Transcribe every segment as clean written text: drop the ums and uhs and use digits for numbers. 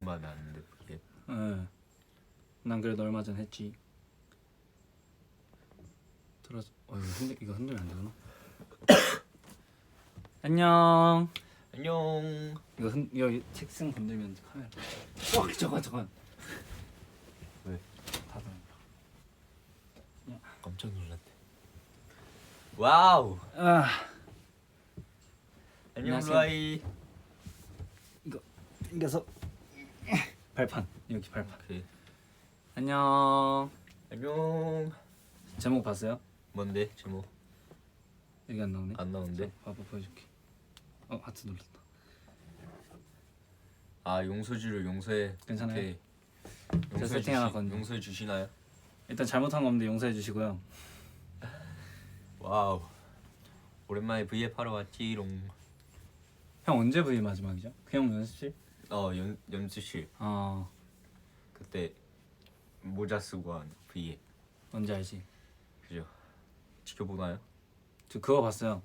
얼마 나는데 그게. 응. 난 그래도 얼마 전 했지. 들어서 이거 흔들면 안 되구나. 안녕. 안녕. 이거 책상 건들면 카메라. 잠깐. 왜? 닫아. 깜짝 놀랐네. 와우. 아. 안녕 안녕하세요. 루아이. 이거 당겨서 발판 여기 발판. 오케이. 안녕. 안녕. 제목 봤어요? 뭔데 제목? 여기 안 나오네. 안 나오는데? 봐봐 보여줄게. 하트 눌렀다. 아 용서주를 용서해. 괜찮아요? 오케이. 제가 세팅 하나 건데. 용서해 주시나요? 일단 잘못한 거 없는데 용서해 주시고요. 와우. 오랜만에 V앱 하러 왔지롱. 형 언제 V 마지막이죠? 그 형 연습실? 연습실. 그때 모자 쓰고 한 V앱. 뭔지 알지? 그죠? 지켜보나요? 저 그거 봤어요.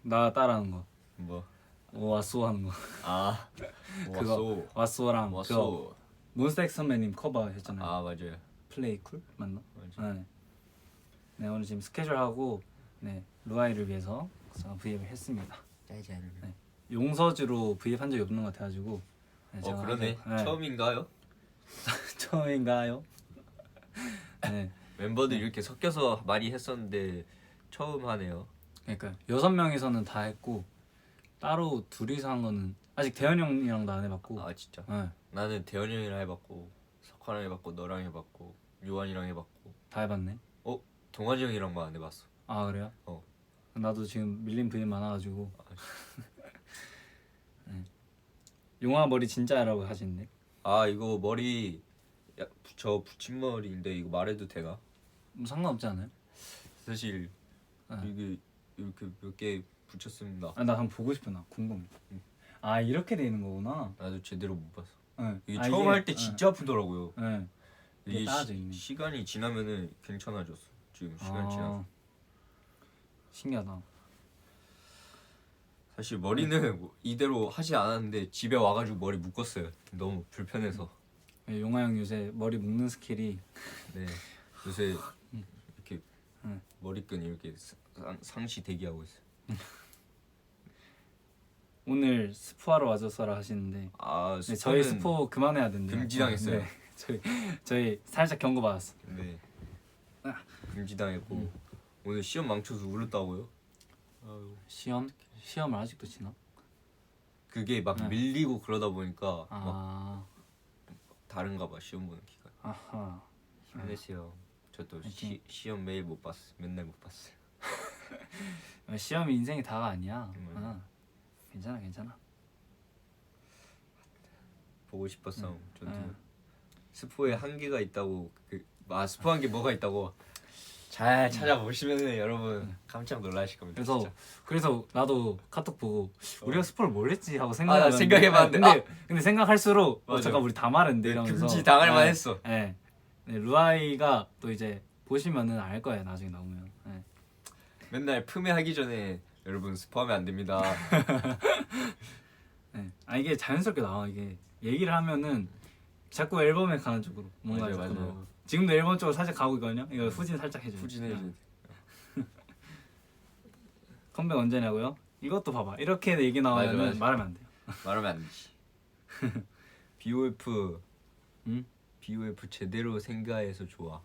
나 따라하는 거. 뭐? 오와쏘 하는 거. 아 그거 와쏘랑 그거 왔어. 몬스타엑스 선배님 커버 했잖아요. 아 맞아요. 플레이 쿨 맞나? 맞아. 네. 네 오늘 지금 스케줄 하고 네 루아이를 위해서 V앱을 했습니다. 짜잔. 네. 용서주로 V앱 한 적이 없는 것 같아가지고. 네, 제가 그러네. 네. 처음인가요? 처음인가요? 네. 멤버들 이렇게 섞여서 많이 했었는데 처음 하네요. 그러니까 6명이서는 다 했고 따로 둘이서 한 거는 아직 대현 형이랑도 안 해봤고. 아 진짜? 네. 나는 대현이 형이랑 해봤고 석환이랑 해봤고 너랑 해봤고 요한이랑 해봤고 다 해봤네. 동환이 형이랑만 안 해봤어. 아 그래요? 어. 나도 지금 밀린 V앱 많아가지고. 네. 용화 머리 진짜라고 하시는데. 아 이거 머리 저 붙임머리인데 이거 말해도 되나? 상관없지 않아요? 사실 네. 이게 이렇게 몇 개 붙였습니다. 나 한번 보고 싶어. 나 궁금해. 아 이렇게 돼 있는 거구나. 나도 제대로 못 봤어. 네. 이게 처음 할 때 진짜 아프더라고요. 네. 이게 따져 있네. 시간이 지나면은 괜찮아졌어. 지금 시간이 지나서. 신기하다. 사실 머리는 뭐 이대로 하지 않았는데 집에 와가지고 머리 묶었어요. 너무 불편해서. 네, 용화 형 요새 머리 묶는 스킬이. 네. 요새 이렇게 응. 머리끈 이렇게 상시 대기하고 있어요. 오늘 스포하러 와줘서라 하시는데. 아 네, 저희 스포 그만해야 된대요. 금지당했어요. 네, 저희 살짝 경고 받았어. 네. 금지당했고 오늘 시험 망쳐서 울었다고요? 아유. 시험을 아직도 치나? 그게 막 네. 밀리고 그러다 보니까 막 다른가 봐 시험 보는 기간. 아하. 힘내세요. 저도 화이팅. 시험 매일 못 봤어. 맨날 못 봤어요. 시험이 인생이 다가 아니야. 괜찮아. 보고 싶었어. 저도 네. 스포에 한계가 있다고 스포 한 게 뭐가 있다고 잘 찾아보시면은 여러분 깜짝 놀라실 겁니다. 그래서 나도 카톡 보고 우리가 스포를 뭘 했지 하고 나 생각해봤는데 근데 생각할수록 맞아. 잠깐 우리 다 말했는데 네, 이러면서 금지 당할 만했어. 네. 네, 루아이가 또 이제 보시면은 알 거예요 나중에 나오면. 네. 맨날 품에 하기 전에 여러분 스포하면 안 됩니다. 네. 이게 자연스럽게 나와. 이게 얘기를 하면은 자꾸 앨범에 가는 쪽으로 뭔가 맞아요, 자꾸 맞아요. 나오고. 지금도 앨범 쪽으로 살짝 가고 있거든요. 이거 후진 살짝 해줘요. 후진해줘. 컴백 언제냐고요? 이것도 봐봐. 이렇게 얘기 나오면 맞아. 말하면 안 돼요. 말하면 안 되지. BOF 응? BOF 제대로 생각해서 좋아.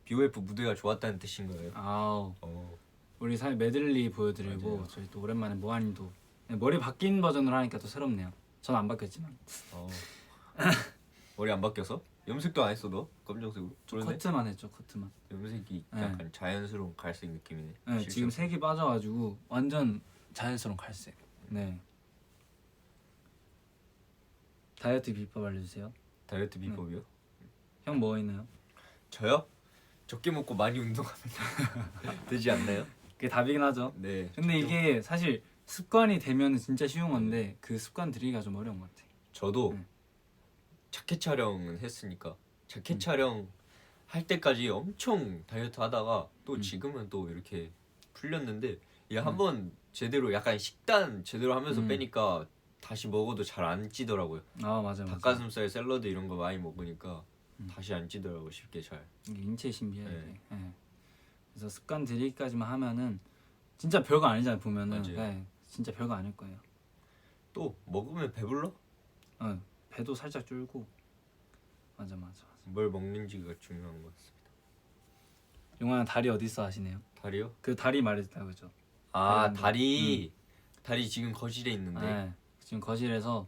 BOF 무대가 좋았다는 뜻인 거예요. 아우. 어. 우리 사실 메들리 보여드리고 맞아요. 저희 또 오랜만에 모아님도 머리 바뀐 버전으로 하니까 또 새롭네요. 전 안 바뀌었지만 머리 안 바뀌어서? 염색도 안 했어 너? 검정색으로? 그러네? 커트만 했죠. 커트만. 염색이 네. 약간 자연스러운 갈색 느낌이네. 네, 실제로. 지금 색이 빠져가지고 완전 자연스러운 갈색. 네. 다이어트 비법 알려주세요. 다이어트 비법이요? 형 뭐 있나요? 저요? 적게 먹고 많이 운동하면 되지 않나요? 그게 답이긴 하죠. 네. 근데 이게 사실 습관이 되면 진짜 쉬운 건데 그 습관 들이기가 좀 어려운 것 같아. 저도 자켓 촬영은 했으니까 자켓 촬영 할 때까지 엄청 다이어트 하다가 또 지금은 또 이렇게 풀렸는데 이게 한번 제대로 약간 식단 제대로 하면서 빼니까 다시 먹어도 잘 안 찌더라고요. 아 맞아요. 닭가슴살 샐러드 이런 거 많이 먹으니까 다시 안 찌더라고 쉽게 잘. 이게 인체 신비야 네. 이게. 예. 그래서 습관 들이기까지만 하면은 진짜 별거 아니잖아요 보면은. 맞아요. 예, 진짜 별거 아닐 거예요. 또 먹으면 배불러? 배도 살짝 줄고. 맞아. 뭘 먹는지가 중요한 것 같습니다. 용화는 다리 어디 있어 하시네요? 다리요? 그 다리 말했다고 그죠? 아 다리 다리 지금 거실에 있는데 네. 지금 거실에서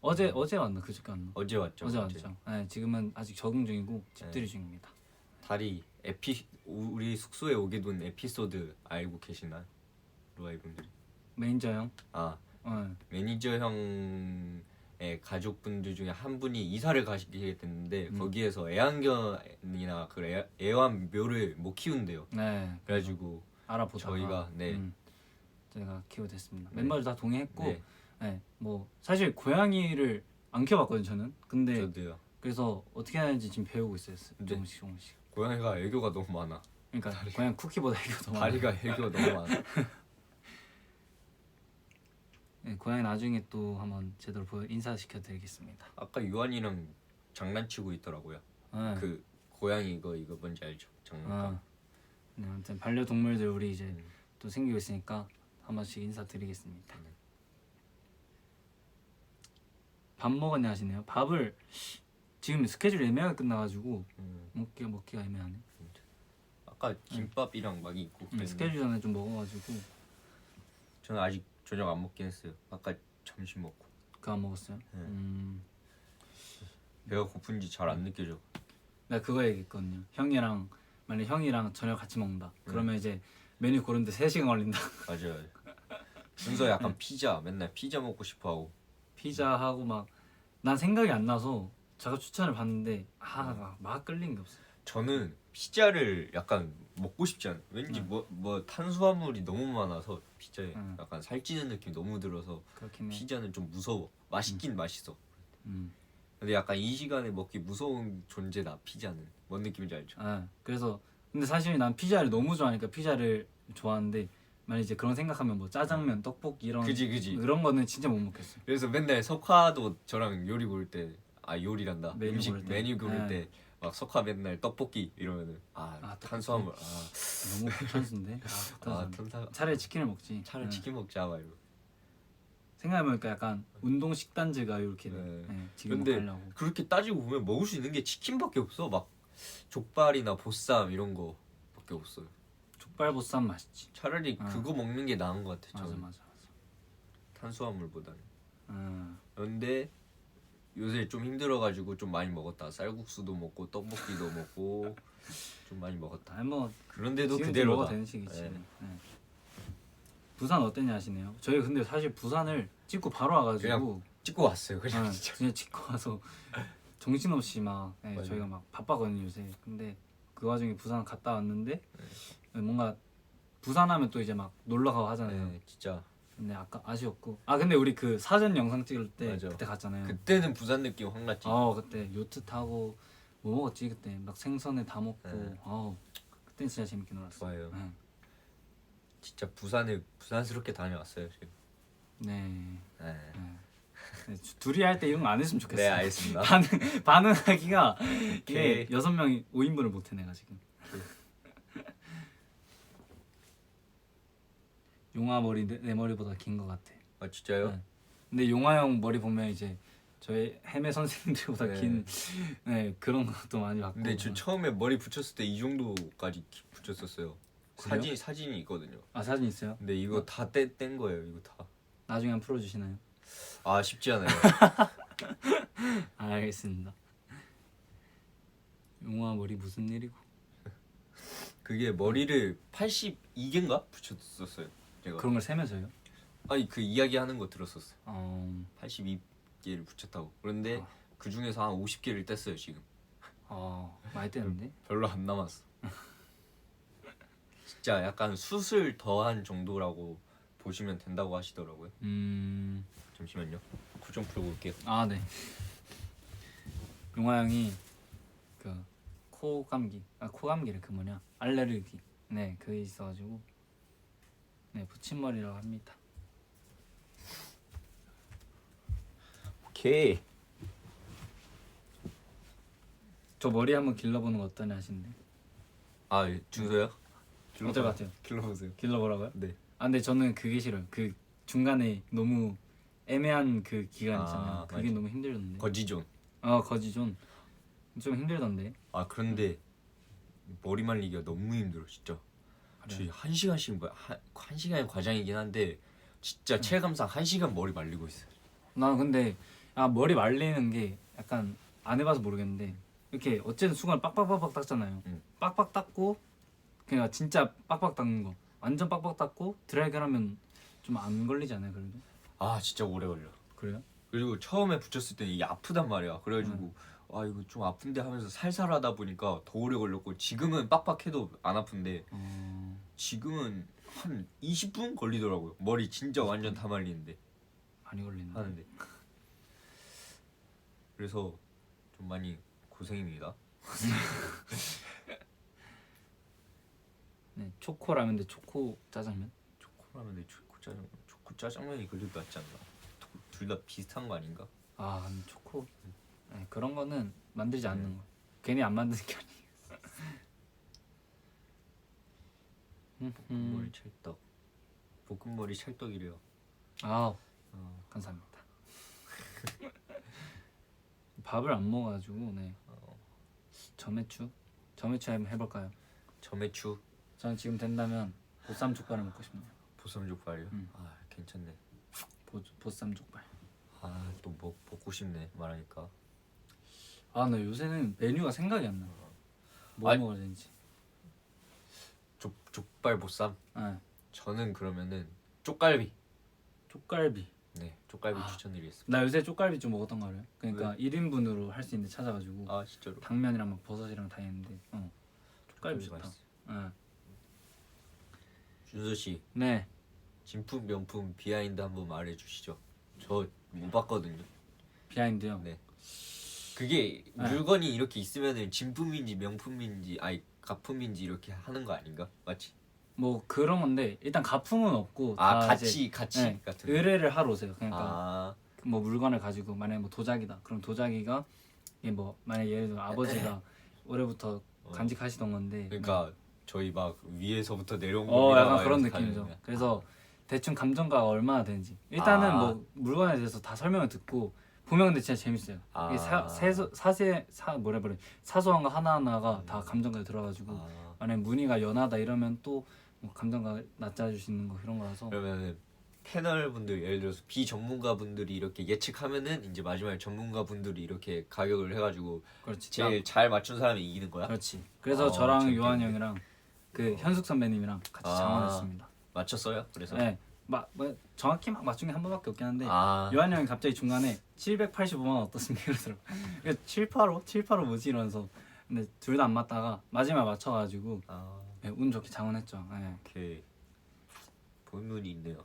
어제 왔나 그저께 왔나? 어제 왔죠. 어제 왔죠. 네, 지금은 아직 적응 중이고 집들이 중입니다. 다리 우리 숙소에 오게 된 에피소드 알고 계시나요? 루아이 분들이. 매니저 형. 아 네. 매니저 형의 가족분들 중에 한 분이 이사를 가시게 됐는데 거기에서 애완견이나 그 애완묘를 못 키운대요. 네. 그래가지고 알아보다가 저희가 네. 제가 키워댔습니다. 네. 멤버들 다 동의했고, 네. 네. 뭐 사실 고양이를 안 키워봤거든요 저는. 근데 저도요. 그래서 어떻게 하는지 지금 배우고 있어요. 네. 조금씩. 고양이가 애교가 너무 많아. 그러니까 고양이 쿠키보다 애교가 더 많아요. 다리가 애교가 너무 많아. 네, 고양이 나중에 또 한번 제대로 인사시켜드리겠습니다. 아까 유한이랑 장난치고 있더라고요. 네. 그 고양이 이거 뭔지 알죠? 장난감. 네, 아무튼 반려동물들 우리 이제 또 생기고 있으니까 한 번씩 인사드리겠습니다. 밥 먹었냐 하시네요. 밥을 지금 스케줄 애매하게 끝나가지고 먹기가 애매하네. 아까 김밥이랑 막 있고 그랬는데 스케줄 전에 좀 먹어가지고 저는 아직 저녁 안 먹긴 했어요. 아까 점심 먹고 그거 안 먹었어요. 네. 배가 고픈지 잘 안 느껴져. 나 그거 얘기했거든요. 만약 형이랑 저녁 같이 먹는다. 그러면 이제 메뉴 고르는데 3시간 걸린다. 맞아요. 순서 약간 피자 맨날 피자 먹고 싶어하고 피자 하고 막 난 생각이 안 나서 제가 추천을 받는데 막 끌린 게 없어요. 저는 피자를 약간 먹고 싶지 않아요. 왠지 뭐 탄수화물이 너무 많아서 피자에 약간 살찌는 느낌이 너무 들어서 그렇긴 해. 피자는 좀 무서워. 맛있긴 맛있어. 음. 근데 약간 이 시간에 먹기 무서운 존재다 피자는. 뭔 느낌인지 알죠? 그래서 근데 사실 난 피자를 너무 좋아하니까 피자를 좋아하는데 만약 이제 그런 생각하면 뭐 짜장면, 떡볶이 이런 그지. 그런 거는 진짜 못 먹겠어요. 그래서 맨날 석화도 저랑 요리 고를 때 요리란다. 메뉴 음식 고를 때. 메뉴 고를 네. 때 막 석화 맨날 떡볶이 이러면은 떡볶이. 탄수화물 너무 탄수인데. 탄수 차라리 치킨을 먹지. 차라리 치킨 먹자 막 이러고. 생각해보니까 약간 운동 식단제가 이렇게 지금 근데 하려고. 그렇게 따지고 보면 먹을 수 있는 게 치킨밖에 없어. 막 족발이나 보쌈 이런 거밖에 없어요. 족발보쌈 맛있지. 차라리 그거 먹는 게 나은 것 같아. 저는 맞아. 탄수화물보다는. 그런데 요새 좀 힘들어가지고 좀 많이 먹었다. 쌀국수도 먹고 떡볶이도 먹고 좀 많이 먹었다. 뭐 그런데도 지금 그대로다. 먹어도 되는 시기지. 네. 부산 어땠냐 하시네요. 저희 근데 사실 부산을 찍고 바로 와가지고 그냥 찍고 왔어요. 그냥 그냥 찍고 와서 정신없이 막 저희가 막 바빠거든요 요새. 근데 그 와중에 부산 갔다 왔는데 뭔가 부산하면 또 이제 막 놀러 가고 하잖아요. 네, 진짜. 근데 아까 아쉬웠고 근데 우리 그 사전 영상 찍을 때 맞아. 그때 갔잖아요. 그때는 부산 느낌 확 났지. 그때 요트 타고 뭐 먹었지 그때 막 생선에 다 먹고 그때 진짜 재밌게 놀았어. 좋아요. 진짜 부산스럽게 다녀왔어요 지금. 네. 네. 둘이 할 때 이런 거 안 했으면 좋겠어요. 네 알겠습니다. 반응하기가 오케이. 이게 6명이 5인분을 못 해내가 지금. 용화 머리 내 머리보다 긴 것 같아. 아 진짜요? 네. 근데 용화 형 머리 보면 이제 저희 해매 선생님들보다 네. 긴 그런 것도 많이 봤고. 근데 저 처음에 머리 붙였을 때 이 정도까지 붙였었어요. 그래요? 사진이 있거든요. 사진 있어요? 근데 이거 다 뗀 거예요. 이거 다. 나중에 한번 풀어주시나요? 쉽지 않아요. 알겠습니다. 용화 머리 무슨 일이고? 그게 머리를 82개인가 붙였었어요. 제가. 그런 걸 세면서요? 아니 그 이야기하는 거 들었었어요. '어... 82개를 붙였다고. 그런데 그 중에서 한 50개를 뗐어요 지금. 많이 떼는데? 별로 안 남았어. 진짜 약간 숱을 더한 정도라고 보시면 된다고 하시더라고요. 잠시만요. 코 좀 풀고 올게요. 네. 용화 형이 그 코감기를 그 뭐냐 알레르기 그게 있어가지고 붙임머리라고 합니다. 오케이. 저 머리 한번 길러보는 거 어떠냐 하시는데. 아 준서요? 어떨 것 같아요? 길러보세요. 길러보라고요? 네. 아 근데 저는 그게 싫어요. 그 중간에 너무 애매한 그 기간 있잖아요. 그게 맞아. 너무 힘들던데. 거지존. 거지 좀 힘들던데. 아 그런데 머리 말리기가 너무 힘들어 진짜. 저희 한 시간씩 한 시간의 과정이긴 한데 진짜 체감상 한 시간 머리 말리고 있어요. 나 근데 머리 말리는 게 약간 안 해봐서 모르겠는데 이렇게 어쨌든 순간 빡빡빡빡 닦잖아요. 빡빡 닦고 그냥 진짜 빡빡 닦는 거. 완전 빡빡 닦고 드라이기를 하면 좀 안 걸리지 않아요 그래도? 아 진짜 오래 걸려. 그래요? 그리고 처음에 붙였을 때 이게 아프단 말이야. 그래가지고 아 이거 좀 아픈데 하면서 살살 하다 보니까 더 오래 걸렸고 지금은 빡빡해도 안 아픈데 지금은 한 20분 걸리더라고요. 머리 진짜 완전 다 말리는데 많이 걸리는데. 하는데. 그래서 좀 많이 고생입니다. 네, 초코라면 대 초코 짜장면? 초코라면 초코 짜장면이 그래도 낫지 않나? 둘 다 비슷한 거 아닌가? 근데 초코 네, 그런 거는 만들지 않는 거. 괜히 안 만드는 게 아니에요. 볶음머리 찰떡. 볶음머리 찰떡이래요. 감사합니다. 밥을 안 먹어가지고 네. 점액추 한번 해볼까요? 점액추. 저는 지금 된다면 보쌈 족발을 먹고 싶네요. 보쌈 족발이요? 아 괜찮네. 보쌈 족발. 아또 먹고 싶네 말하니까. 나 요새는 메뉴가 생각이 안 나. 뭐 아니, 먹어야 되는지. 족발 보쌈. 네. 저는 그러면은 쪽갈비. 쪽갈비. 네, 쪽갈비 추천드리겠습니다. 나 요새 쪽갈비 좀 먹었던 거 알아요? 그러니까 1인분으로 할 수 있는데 찾아가지고 아 진짜로? 당면이랑 막 버섯이랑 다 있는데 쪽갈비 좋다. 맛있어. 네. 준서 씨, 네. 진품 명품 비하인드 한번 말해주시죠. 저 못 봤거든요. 비하인드요. 네. 그게 물건이 이렇게 있으면은 진품인지 명품인지 아니 가품인지 이렇게 하는 거 아닌가? 맞지? 뭐 그런 건데 일단 가품은 없고 아 다 같이 이제, 같이 네, 같은. 의뢰를 하러 오세요. 그러니까 아 뭐 물건을 가지고 만약에 뭐 도자기다. 그럼 도자기가 이게 뭐 만약에 예를 들어 아버지가 올해부터 간직하시던 건데 그러니까 저희 막 위에서부터 내려온 약간 그런 이러면서 느낌이죠. 가는 거야. 그래서 대충 감정가가 얼마나 되는지 일단은 뭐 물건에 대해서 다 설명을 듣고 보면 근데 진짜 재밌어요. 이게 사소한 거 하나하나가 다 감정가에 들어가지고 만약에 무늬가 연하다 이러면 또 뭐 감정가 낮춰줄 수 있는 거 이런 거라서. 그러면은 패널 분들 예를 들어서 비전문가 분들이 이렇게 예측하면은 이제 마지막에 전문가 분들이 이렇게 가격을 해가지고 그렇지. 제일 잘 맞춘 사람이 이기는 거야? 그렇지. 그래서 저랑 재밌겠네. 요한이 형이랑 그 현숙 선배님이랑 같이 장원했습니다. 맞췄어요? 그래서 네. 뭐 정확히 막 맞춘 게 한 번밖에 없긴 한데 요한 형이 갑자기 중간에 785만 원 어떻습니까? 이러더라고. 785 뭐지 이러면서 근데 둘 다 안 맞다가 마지막에 맞춰가지고 네, 운 좋게 장원했죠. 네. 오케이 본문이 있네요.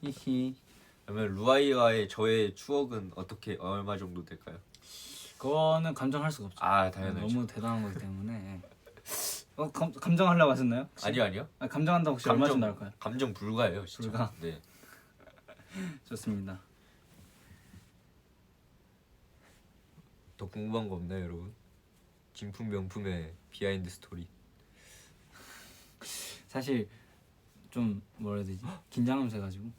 히히. 그러면 루아이와의 저의 추억은 어떻게 얼마 정도 될까요? 그거는 감정할 수가 없죠. 당연하죠. 너무 대단한 거기 때문에. 감정하려고 하셨나요? 혹시? 아니요. 감정한다 혹시 얼마쯤 나올까요? 감정 불가예요, 진짜. 불가? 네. 좋습니다. 더 궁금한 거 없나요, 여러분? 진품 명품의 비하인드 스토리. 사실 좀 뭐라 해야 되지? 긴장하면서 해가지고.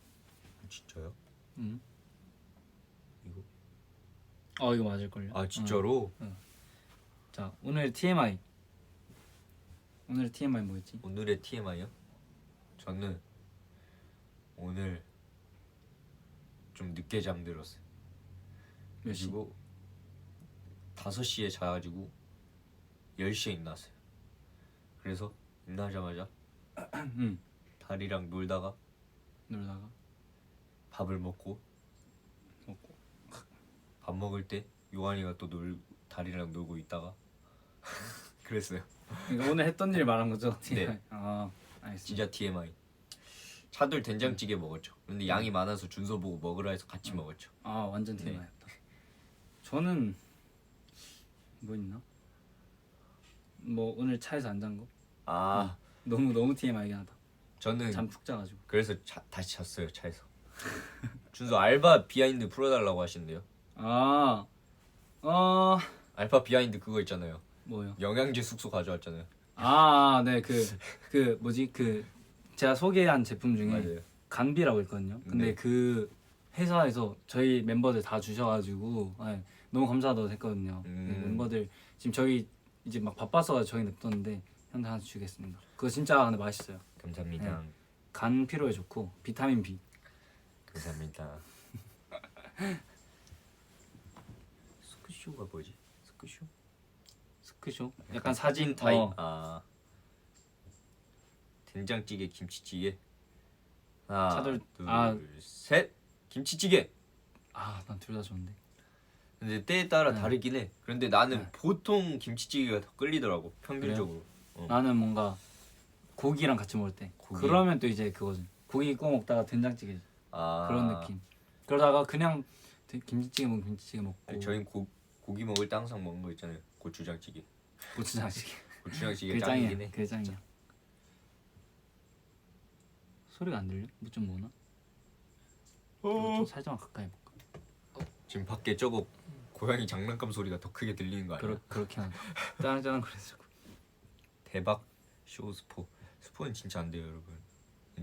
진짜요? 이거 이거 맞을걸요? 아 진짜로? 자 오늘 TMI. 오늘 TMI 뭐였지? 오늘의 TMI요? 저는 오늘 좀 늦게 잠들었어요. 몇 시? 그리고 5시에 자가지고 10시에 일어났어요. 그래서 일어나자마자 다리랑 놀다가 밥을 먹고 밥 먹을 때 요한이가 또 다리랑 놀고 있다가 그랬어요. 그러니까 오늘 했던 일 말한 거죠? TMI. 네. 알겠습니다. 진짜 TMI. 차돌 된장찌개 먹었죠. 근데 양이 많아서 준서 보고 먹으라 해서 같이 먹었죠. 완전 TMI였다. 저는 뭐 있나? 뭐 오늘 차에서 안 잔 거? 아 너무 TMI긴 하다. 저는 잠 푹 자가지고. 그래서 다시 잤어요 차에서. 준수 알바 비하인드 풀어달라고 하시는데요. 아, 알바 비하인드 그거 있잖아요. 뭐요? 영양제 숙소 가져왔잖아요. 아, 네, 그 뭐지 그 제가 소개한 제품 중에 맞아요. 간비라고 있거든요. 근데 네. 그 회사에서 저희 멤버들 다 주셔가지고 네, 너무 감사하다고 했거든요. 네, 멤버들 지금 저희 이제 막 바빠서 저희 냅뒀는데 형들 하나 주겠습니다. 그거 진짜 근데 맛있어요. 감사합니다. 네. 간 피로에 좋고 비타민 B. 감사합니다. 스크쇼가 뭐지? 스크쇼? 스크쇼? 약간 사진 타입. 어. 아 된장찌개, 김치찌개. 하나, 차돌- 둘, 아. 셋. 김치찌개. 아, 난 둘 다 좋은데. 근데 때에 따라 네. 다르긴 해. 그런데 나는 네. 보통 김치찌개가 더 끌리더라고 평균적으로. 나는 뭔가 고기랑 같이 먹을 때 고기. 그러면 또 이제 그거지. 고기 구워 먹다가 된장찌개 아 그런 느낌. 그러다가 그냥 김치찌개 먹으면 김치찌개 먹고 아니, 저희 고기 먹을 때 항상 먹는 거 있잖아요. 고추장찌개. 고추장찌개. 고추장찌개 그게 짱이긴 짱이야. 해. 그게 짱이야. 소리가 안 들려? 뭐 좀 뭐나? 좀 살짝만 가까이 해볼까? 지금 밖에 저거 고양이 장난감 소리가 더 크게 들리는 거 아니야? 그렇게 하면 짜랑짜랑 그래가지고. 대박 쇼 스포는 진짜 안 돼요 여러분.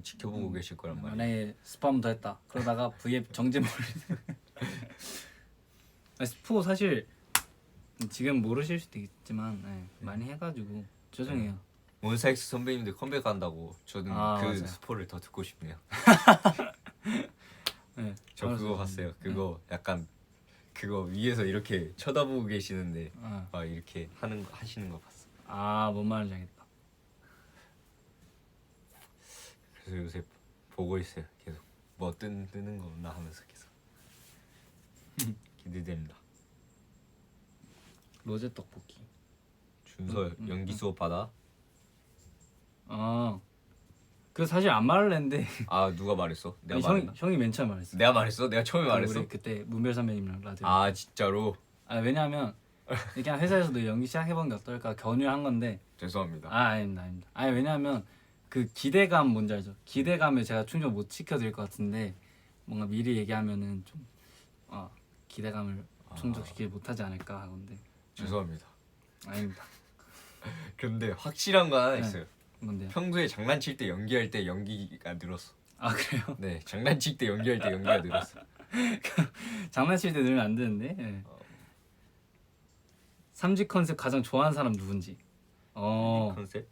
지켜보고 계실 거란 말이에요. 만약에 스팸 더 했다. 그러다가 V앱 정지물. 스포 사실 지금 모르실 수도 있지만 네, 많이 해가지고 죄송해요. 몬스타엑스 선배님들 컴백한다고 저는 아, 그 맞아요. 스포를 더 듣고 싶네요. 네, 저 그거 봤어요. 그거 약간 그거 위에서 이렇게 쳐다보고 계시는데 어. 막 이렇게 하시는 거 봤어. 아뭔 말인지 알겠다. 그래서 요새 보고 있어요. 계속 뭐 뜨는 거 없나 하면서 계속 기대됩니다. 로제 떡볶이. 준서 연기 수업 받아? 그 사실 안 말을 했는데 아 누가 말했어? 내가 아니, 말했나? 형이 맨 처음 말했어. 내가 말했어? 내가 처음에 말했어? 우리 그때 문별 선배님이랑 라디오. 아 진짜로? 왜냐하면 그냥 회사에서도 연기 시작해본 게 어떨까 견유한 건데. 죄송합니다. 아닙니다. 아니 왜냐하면 그 기대감 뭔지 알죠? 기대감을 제가 충족 못 시켜드릴 것 같은데 뭔가 미리 얘기하면은 좀 기대감을 충족시키지 못하지 않을까 하건데. 죄송합니다. 아닙니다. 근데 확실한 거 하나 네. 있어요. 뭔데요? 평소에 장난칠 때 연기할 때 연기가 늘었어. 아 그래요? 네, 장난칠 때 연기할 때 연기가 늘었어. 장난칠 때 늘면 안 되는데. 네. 3집 컨셉 가장 좋아하는 사람 누군지. 컨셉?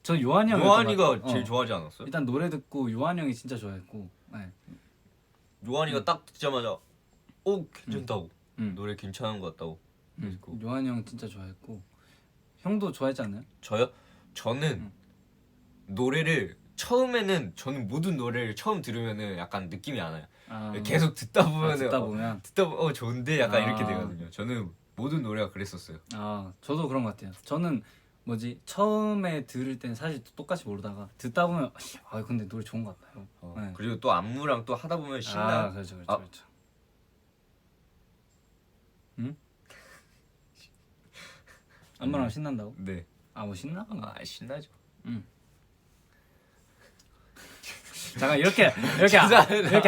저 요한이 형. 요한이가 제일 좋아하지 않았어요? 일단 노래 듣고 요한이 형이 진짜 좋아했고. 네. 요한이가 딱 듣자마자 오 괜찮다고 노래 괜찮은 것 같다고. 요한이 형 진짜 좋아했고. 형도 좋아했지 않나요? 저요? 저는 노래를 처음에는 저는 모든 노래를 처음 들으면은 약간 느낌이 안 와요. 계속 듣다 보면은 듣다 보면 좋은데 약간 이렇게 되거든요. 저는 모든 노래가 그랬었어요. 저도 그런 것 같아요. 저는 뭐지 처음에 들을 때는 사실 똑같이 모르다가 듣다 보면 근데 노래 좋은 것 같아요. 네. 그리고 또 안무랑 또 하다 보면 신나. 그렇죠. 응? 안무랑 신난다고? 네. 뭐 신나? 신나죠. 잠깐 이렇게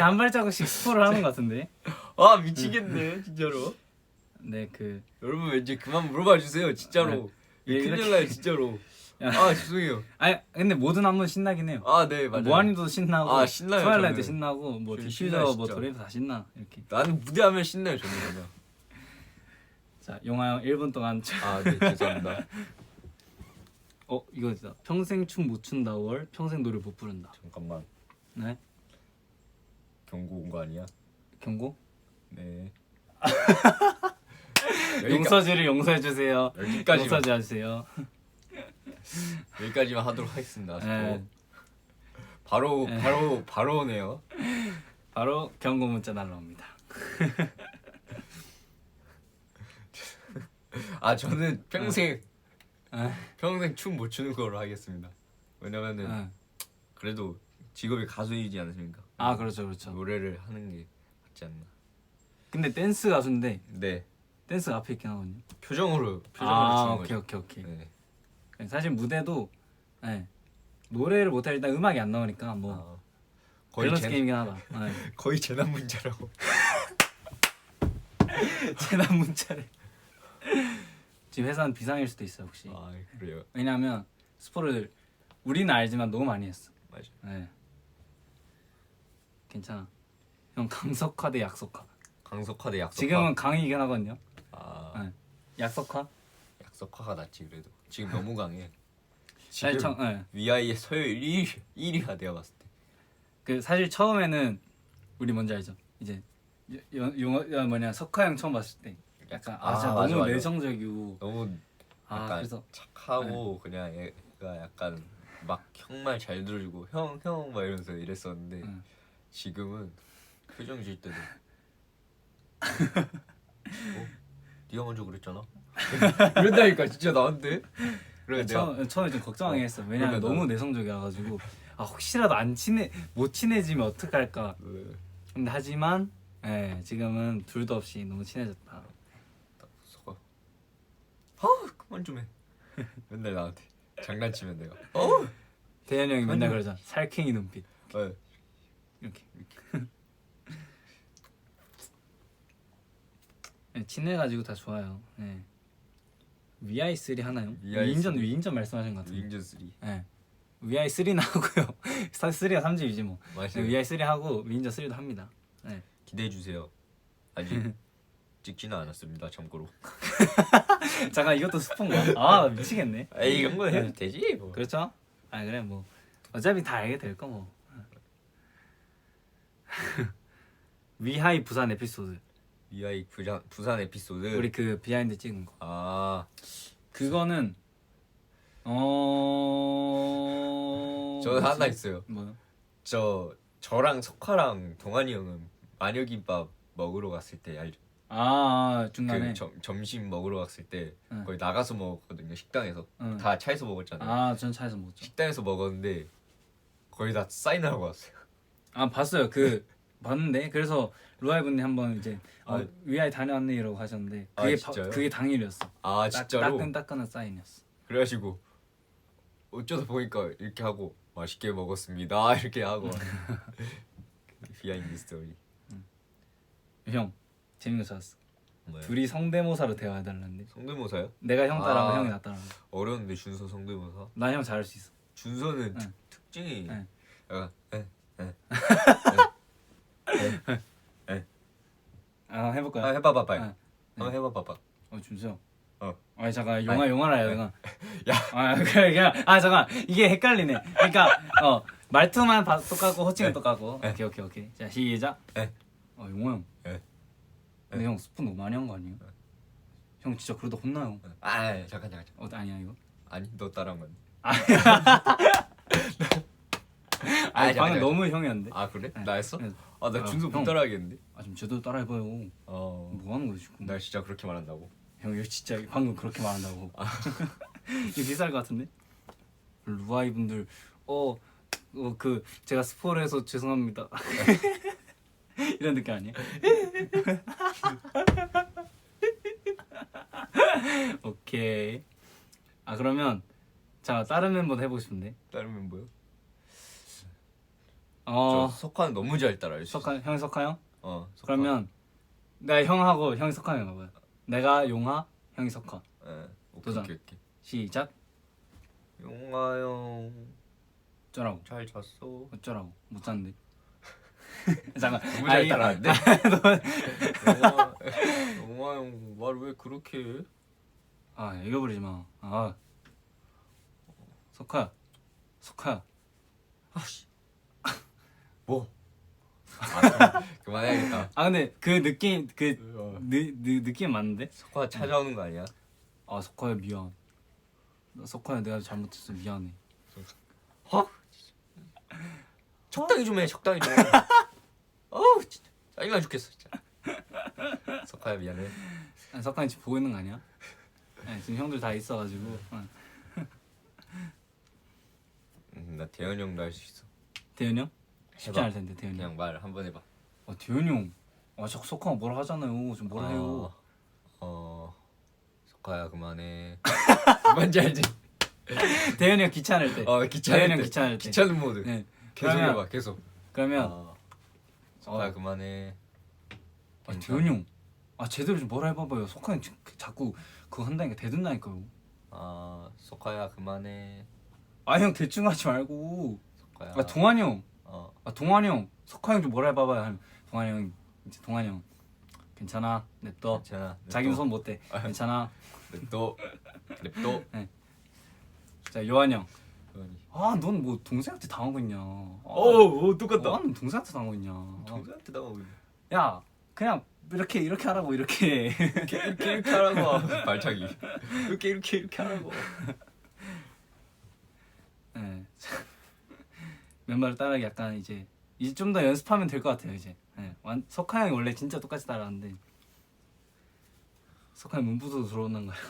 한 발자국씩 스포를 하는 것 같은데. 미치겠네 진짜로. 네 여러분 왠지 그만 물어봐 주세요 진짜로. 큰일 나요 진짜로. 죄송해요. 근데 모든 안무 신나긴 해요. 네 맞아요. 모하니도 신나고 신나요. 트와일라이트 신나고 뭐 저는 디퓨저 신나요, 뭐 진짜. 도레미 다 신나 이렇게. 나는 무대하면 신나요 저는 그냥. 자 용화 형 1분 동안 네 죄송합니다. 이거 있다. 평생 춤 못 춘다 월 평생 노래 못 부른다. 잠깐만. 네? 경고 온 거 아니야? 경고? 네. 용서지를 용서해 주세요. 여기까지만. 용서지 하세요. 여기까지만 하도록 하겠습니다. 네. 바로 오네요. 바로 경고 문자 날라옵니다. 저는 평생 네. 평생 춤 못 추는 걸로 하겠습니다. 왜냐면은 그래도 직업이 가수이지 않습니까? 그렇죠. 노래를 하는 게 맞지 않나. 근데 댄스 가수인데 네. 댄스 앞에 있긴 하거든요. 표정으로 주는 거죠. 오케이. 네. 사실 무대도 노래를 못해 일단 음악이 안 나오니까 뭐 아, 거의 밸런스 제 게임이긴 하다. 거의 재난 문제라고. 재난 문자래. 지금 회사는 비상일 수도 있어 혹시. 아 그래요. 왜냐하면 스포를 우리는 알지만 너무 많이 했어. 맞아. 네. 괜찮아. 형 강석화 대 약속화. 강석화 대 약석화. 지금은 강이 이긴 하거든요. 아 네. 약속화. 약석화가 낫지 그래도. 지금 너무 강해. 사실 지금 네. 위아이의 서열 1위가 되어 봤을 때. 그 사실 처음에는 우리 뭔지 알죠? 이제 용어 뭐냐 석화 형 처음 봤을 때 약간 진짜 맞아, 너무 맞아. 내성적이고 너무 약간 그래서 착하고 그냥 얘가 약간 막 형 말 잘 들어주고 형 막 이러면서 이랬었는데 응. 지금은 표정 질 때도 네가 먼저 그랬잖아. 이런다니까 진짜 나한테. 그래 내가 처음에 좀 걱정하긴 했어. 왜냐면 그러면 너무 내성적이어가지고 혹시라도 못 친해지면 어떡할까. 근데 하지만 지금은 둘도 없이 너무 친해졌다. 속아. 그만 좀 해. 맨날 나한테 장난치면 내가 대현 형이 맨날 아니요. 그러잖아. 살쾡이 눈빛 네. 이렇게. 네, 친해가지고 다 좋아요. 네. VI3 하나요? VI3. 위인전 말씀하신 것 같은데. 윈전 3 네. VI3는 하고요. 3가 3집이지 뭐. 맞아요. 네, VI3 하고 위인전 3도 합니다. 네. 기대해 주세요. 아직 찍지는 않았습니다. 참고로. 잠깐 이것도 스폰가? 미치겠네. 에이 이런 거 해도 네. 되지 뭐. 그렇죠? 그래 뭐 어차피 다 알게 될 거 뭐. 위하이 부산 에피소드. 위아이 부산 에피소드. 우리 그 비하인드 찍은 거. 아 그거는 저는 하나 있어요. 뭐요? 저랑 석화랑 동환이 형은 마녀김밥 먹으러 갔을 때 알죠? 중간에. 그 점심 먹으러 갔을 때 응. 거의 나가서 먹었거든요. 식당에서. 응. 다 차에서 먹었잖아요. 전 차에서 먹었죠. 식당에서 먹었는데 거의 다 사인하고 왔어요. 봤어요. 봤는데 그래서 루아이 분이 한번 이제 위아이 다녀왔네 이러고 하셨는데 진짜요? 그게 당일이었어. 아 진짜로? 따끈따끈한 사인이었어. 그래가지고 어쩌다 보니까 이렇게 하고 맛있게 먹었습니다 이렇게 하고 비하인드 스토리. 형 재밌는 거 찾았어. 뭐야? 둘이 성대모사로 대화해달라는데 성대모사요? 내가 형 따라하고 형이 나 따라하고. 어려운데 준서 성대모사? 나 형 잘할 수 있어. 준서는 응. 특징이 응. 약간 해볼까요? 해봐봐 빨리. 응. 한번 해봐봐. 준수 형. 어. 잠깐 용화라요 용화. 야. 그래 잠깐 이게 헷갈리네. 그러니까 말투만 똑같고 호칭은 똑같고. 오케이. 자 시작. 용화 형. 근데 형 스푼 너무 많이 한 거 아니에요? 형 진짜 그러다 혼나요. 잠깐. 아니야 이거? 아니 너 따라한 건데. 방금 너무 형이었는데. 그래? 네. 나 했어? 네. 나 준서 못 형. 따라하겠는데. 좀 제대로 따라해봐요. 뭐 하는 거지 지금? 나 진짜 그렇게 말한다고. 형 이거 진짜 방금 그렇게 말한다고. 이거 비쌀 것 같은데? 루아이 분들 제가 스포를 해서 죄송합니다. 이런 느낌 아니에요? 오케이. 그러면 자 다른 멤버도 해보고 싶은데. 다른 멤버요? 저 석화는 너무 잘 따라해. 형이 석화 형? 석화. 그러면 내가 형하고 형이 석화 형 해봐요. 내가 용화, 형이 석화. 도전. 오케이. 시작. 용화 형. 어쩌라고? 잘 잤어. 어쩌라고? 못 잤는데. 잠깐. 너무 잘 따라하는데? 용화 형 말 왜 그렇게 해? 이겨버리지 마. 석화야. 뭐? 그만해야겠다. 근데 그 느낌 느낌 맞는데? 석화 찾아오는 거 아니야? 석화야 미안. 석화야 내가 잘못했어 미안해. 적당히 좀 해. 적당히 좀 해. 진짜 짜증나 죽겠어 진짜. 석화야 미안해. 석화야 지금 보고 있는 거 아니야? 지금 형들 다 있어가지고. 나 대현 형도 할 수 있어. 대현이 형? 쉽지 해봐. 않을 텐데 대현이 형. 그냥 말 한번 해봐. 대현이 형. 자꾸 석화가 뭐라 하잖아요. 좀 뭐라 해요. 석화야 그만해. 뭔지 알지? 대현이 형 귀찮을 때. 대현이 귀찮을 형 때. 귀찮을 때. 귀찮은 모드. 네. 계속 그러면- 해봐 계속. 그러면 석하야 그만해. 대현이 형. 제대로 좀 뭐라 해봐봐요. 석환이 자꾸 그거 한다니까 대든다니까요. 석하야 그만해. 형 대충 하지 말고. 석하야. 동환이 형. 어. 동환이 형. 석환이 형 좀 뭐라 해봐봐요. 동환이 형 이제 동환이 형 괜찮아 냅둬. 괜찮아. 자기는 손 못 대. 괜찮아. 냅둬. 냅둬. 자 요한 형. 요한이. 넌 뭐 동생한테 당하고 있냐. 똑같다. 넌 동생한테 당하고 있냐. 동생한테 나오고 있네. 야 그냥 이렇게 하라고 이렇게. 이렇게 하라고. 발차기. 이렇게 하라고. 네. 멤버를 따라하기 약간 이제 좀 더 연습하면 될 것 같아요 이제. 네. 석하 형이 원래 진짜 똑같이 따라하는데 석하 형 문부도 들어오는 거예요.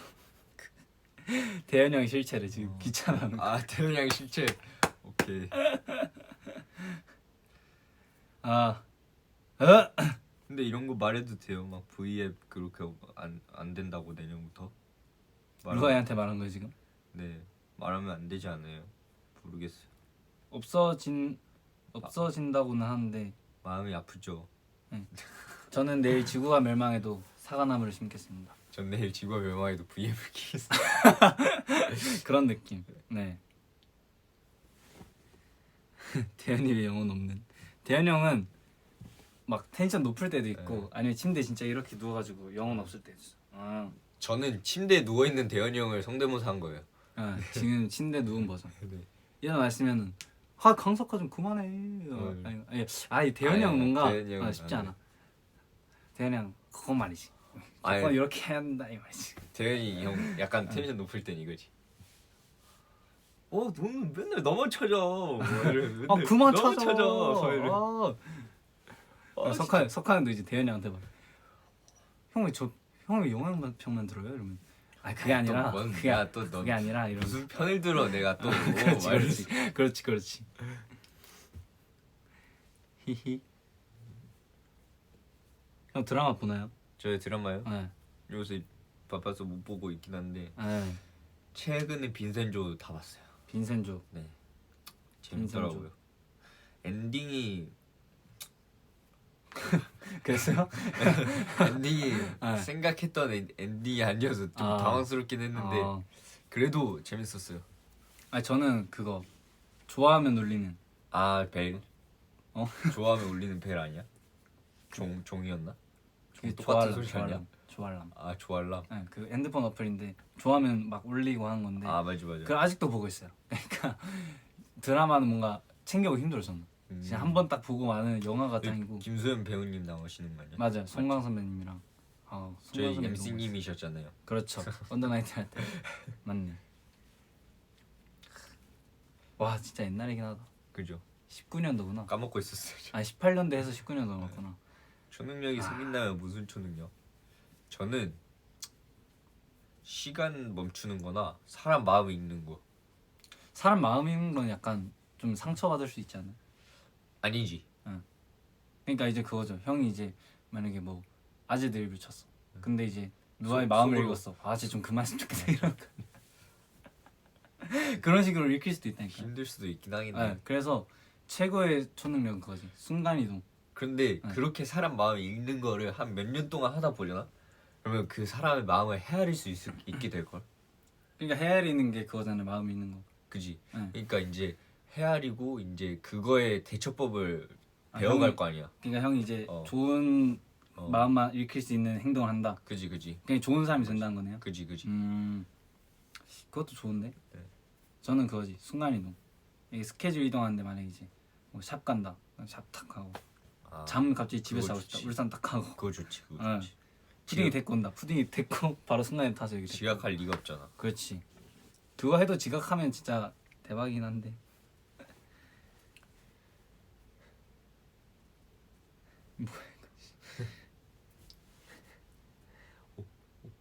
대현이 형이 실체를 지금 귀찮아하는 거. 태현이 형이 실체. 오케이. 근데 이런 거 말해도 돼요? 막 V앱 그렇게 안 된다고 내년부터? 누가 얘한테 말한 거예요 지금? 네 말하면 안 되지 않아요? 모르겠어요. 없어진다고는 하는데 마음이 아프죠. 저는 내일 지구가 멸망해도 사과나무를 심겠습니다. 전 내일 지구가 멸망해도 V앱을 키겠어요. 그런 느낌. 네. 대현이 왜 영혼 없는? 대현이 형은 막 텐션 높을 때도 있고 아니면 침대 진짜 이렇게 누워가지고 영혼 없을 때도 있어. 저는 침대에 누워 있는 대현이 형을 성대모사 한 거예요. 지금 침대 누운 버전. 네. 일어났으면은 강석화 좀 그만해. 대현이 형 뭔가 대현이 형 쉽지 안 않아. 대현이 형 그건 말이지. 아니, 그건 이렇게 해야 한다 이 말이지. 대현이 형 약간 텐션 높을 땐 이거지. 너는 맨날 너만 찾아. 그만 너만 찾아. 석하 형도 이제 대현이 형한테 봐. 형왜 영화평만 들어요? 이러면 그게 아니라 그게 아니라 이런. 무슨 편을 들어 내가 또. 그렇지. 히히. 형 드라마 보나요? 저 드라마요? 네. 요새 바빠서 못 보고 있긴 한데 네. 최근에 빈센조 다 봤어요. 빈센조. 네. 재밌더라고요. 엔딩이 그랬어요? 엔딩이 생각했던 엔딩이 아니어서 좀 당황스럽긴 했는데 그래도 재밌었어요. 저는 그거 좋아하면 울리는. 벨. 좋아하면 울리는 벨 아니야? 종이었나? 똑같은 소리 아니야? 조알람. 조알람. 네, 그 핸드폰 어플인데 좋아하면 막 울리고 하는 건데. 맞아. 그걸 아직도 보고 있어요. 그러니까 드라마는 뭔가 챙겨보기 힘들어 저는. 그냥 한 번 딱 보고 마는 영화가 아니고. 김소연 배우님 나오시는 거 아니야? 맞아요. 송강 선배님이랑. 저희 MC님이셨잖아요. 그렇죠. 언더나이트 할 때. 맞네. 와 진짜 옛날이긴 하다. 그죠. 19년도구나. 까먹고 있었어요. 18년도 해서 19년도 넘었구나. 초능력이 생긴다면 무슨 초능력? 저는 시간 멈추는 거나 사람 마음 읽는 거. 사람 마음 읽는 건 약간 좀 상처받을 수 있지 않아? 아니지. 그러니까 이제 그거죠. 형이 이제 만약에 뭐 아재 드립을 쳤어. 근데 이제 누가의 마음을 속으로. 읽었어. 쟤 좀 그만 했으면 좋겠다 이런 거. 그런 식으로 읽힐 수도 있다니까. 힘들 수도 있긴 하긴 해. 그래서 최고의 초능력은 그거지. 순간이동. 그런데 그렇게 사람 마음을 읽는 거를 한 몇 년 동안 하다 보려나? 그러면 그 사람의 마음을 헤아릴 수 있게 될걸? 그러니까 헤아리는 게 그거잖아. 마음 읽는 거. 그지? 그러니까 이제 헤아리고 이제 그거의 대처법을 배워갈 거 아니야. 그러니까 형이 이제 좋은 마음만 읽힐 수 있는 행동을 한다. 그지. 그냥 좋은 사람이 된다는 거네요. 그지. 그것도 좋은데. 네. 저는 그거지. 순간이동. 이게 스케줄 이동하는데 만약에 이제 뭐 샵 간다. 샵 탁 하고. 잠 갑자기 집에서 자고 싶다. 울산 딱 하고. 그거 좋지. 푸딩이 데리고 온다. 푸딩이 데리고 바로 순간에 타서 여기. 지각할 리가 없잖아. 그렇지. 그거 해도 지각하면 진짜 대박이긴 한데.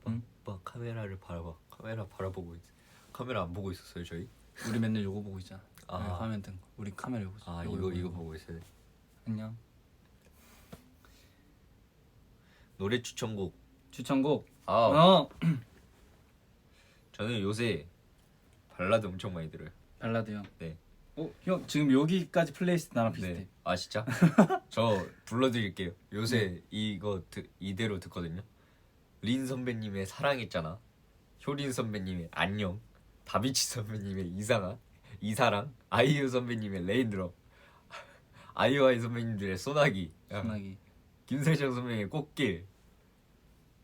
오빠 카메라를 바라봐. 카메라 바라보고 있어. 카메라 안 보고 있었어요 저희? 우리 맨날 요거 보고 있잖아. 화면 뜬 거. 우리 카메라 요거. 이거 보고 있어요. 안녕. 노래 추천곡. 추천곡. 저는 요새 발라드 엄청 많이 들어요. 발라드요. 네. 형 지금 여기까지 플레이리스트 나랑 비슷해. 네. 아 진짜? 저 불러드릴게요. 요새 이대로 듣거든요. 린 선배님의 사랑했잖아. 효린 선배님의 안녕. 다비치 선배님의 이사랑. 아이유 선배님의 레인드롭. 아이오아이 선배님들의 소나기. 소나기. 김세정 선배님의 꽃길.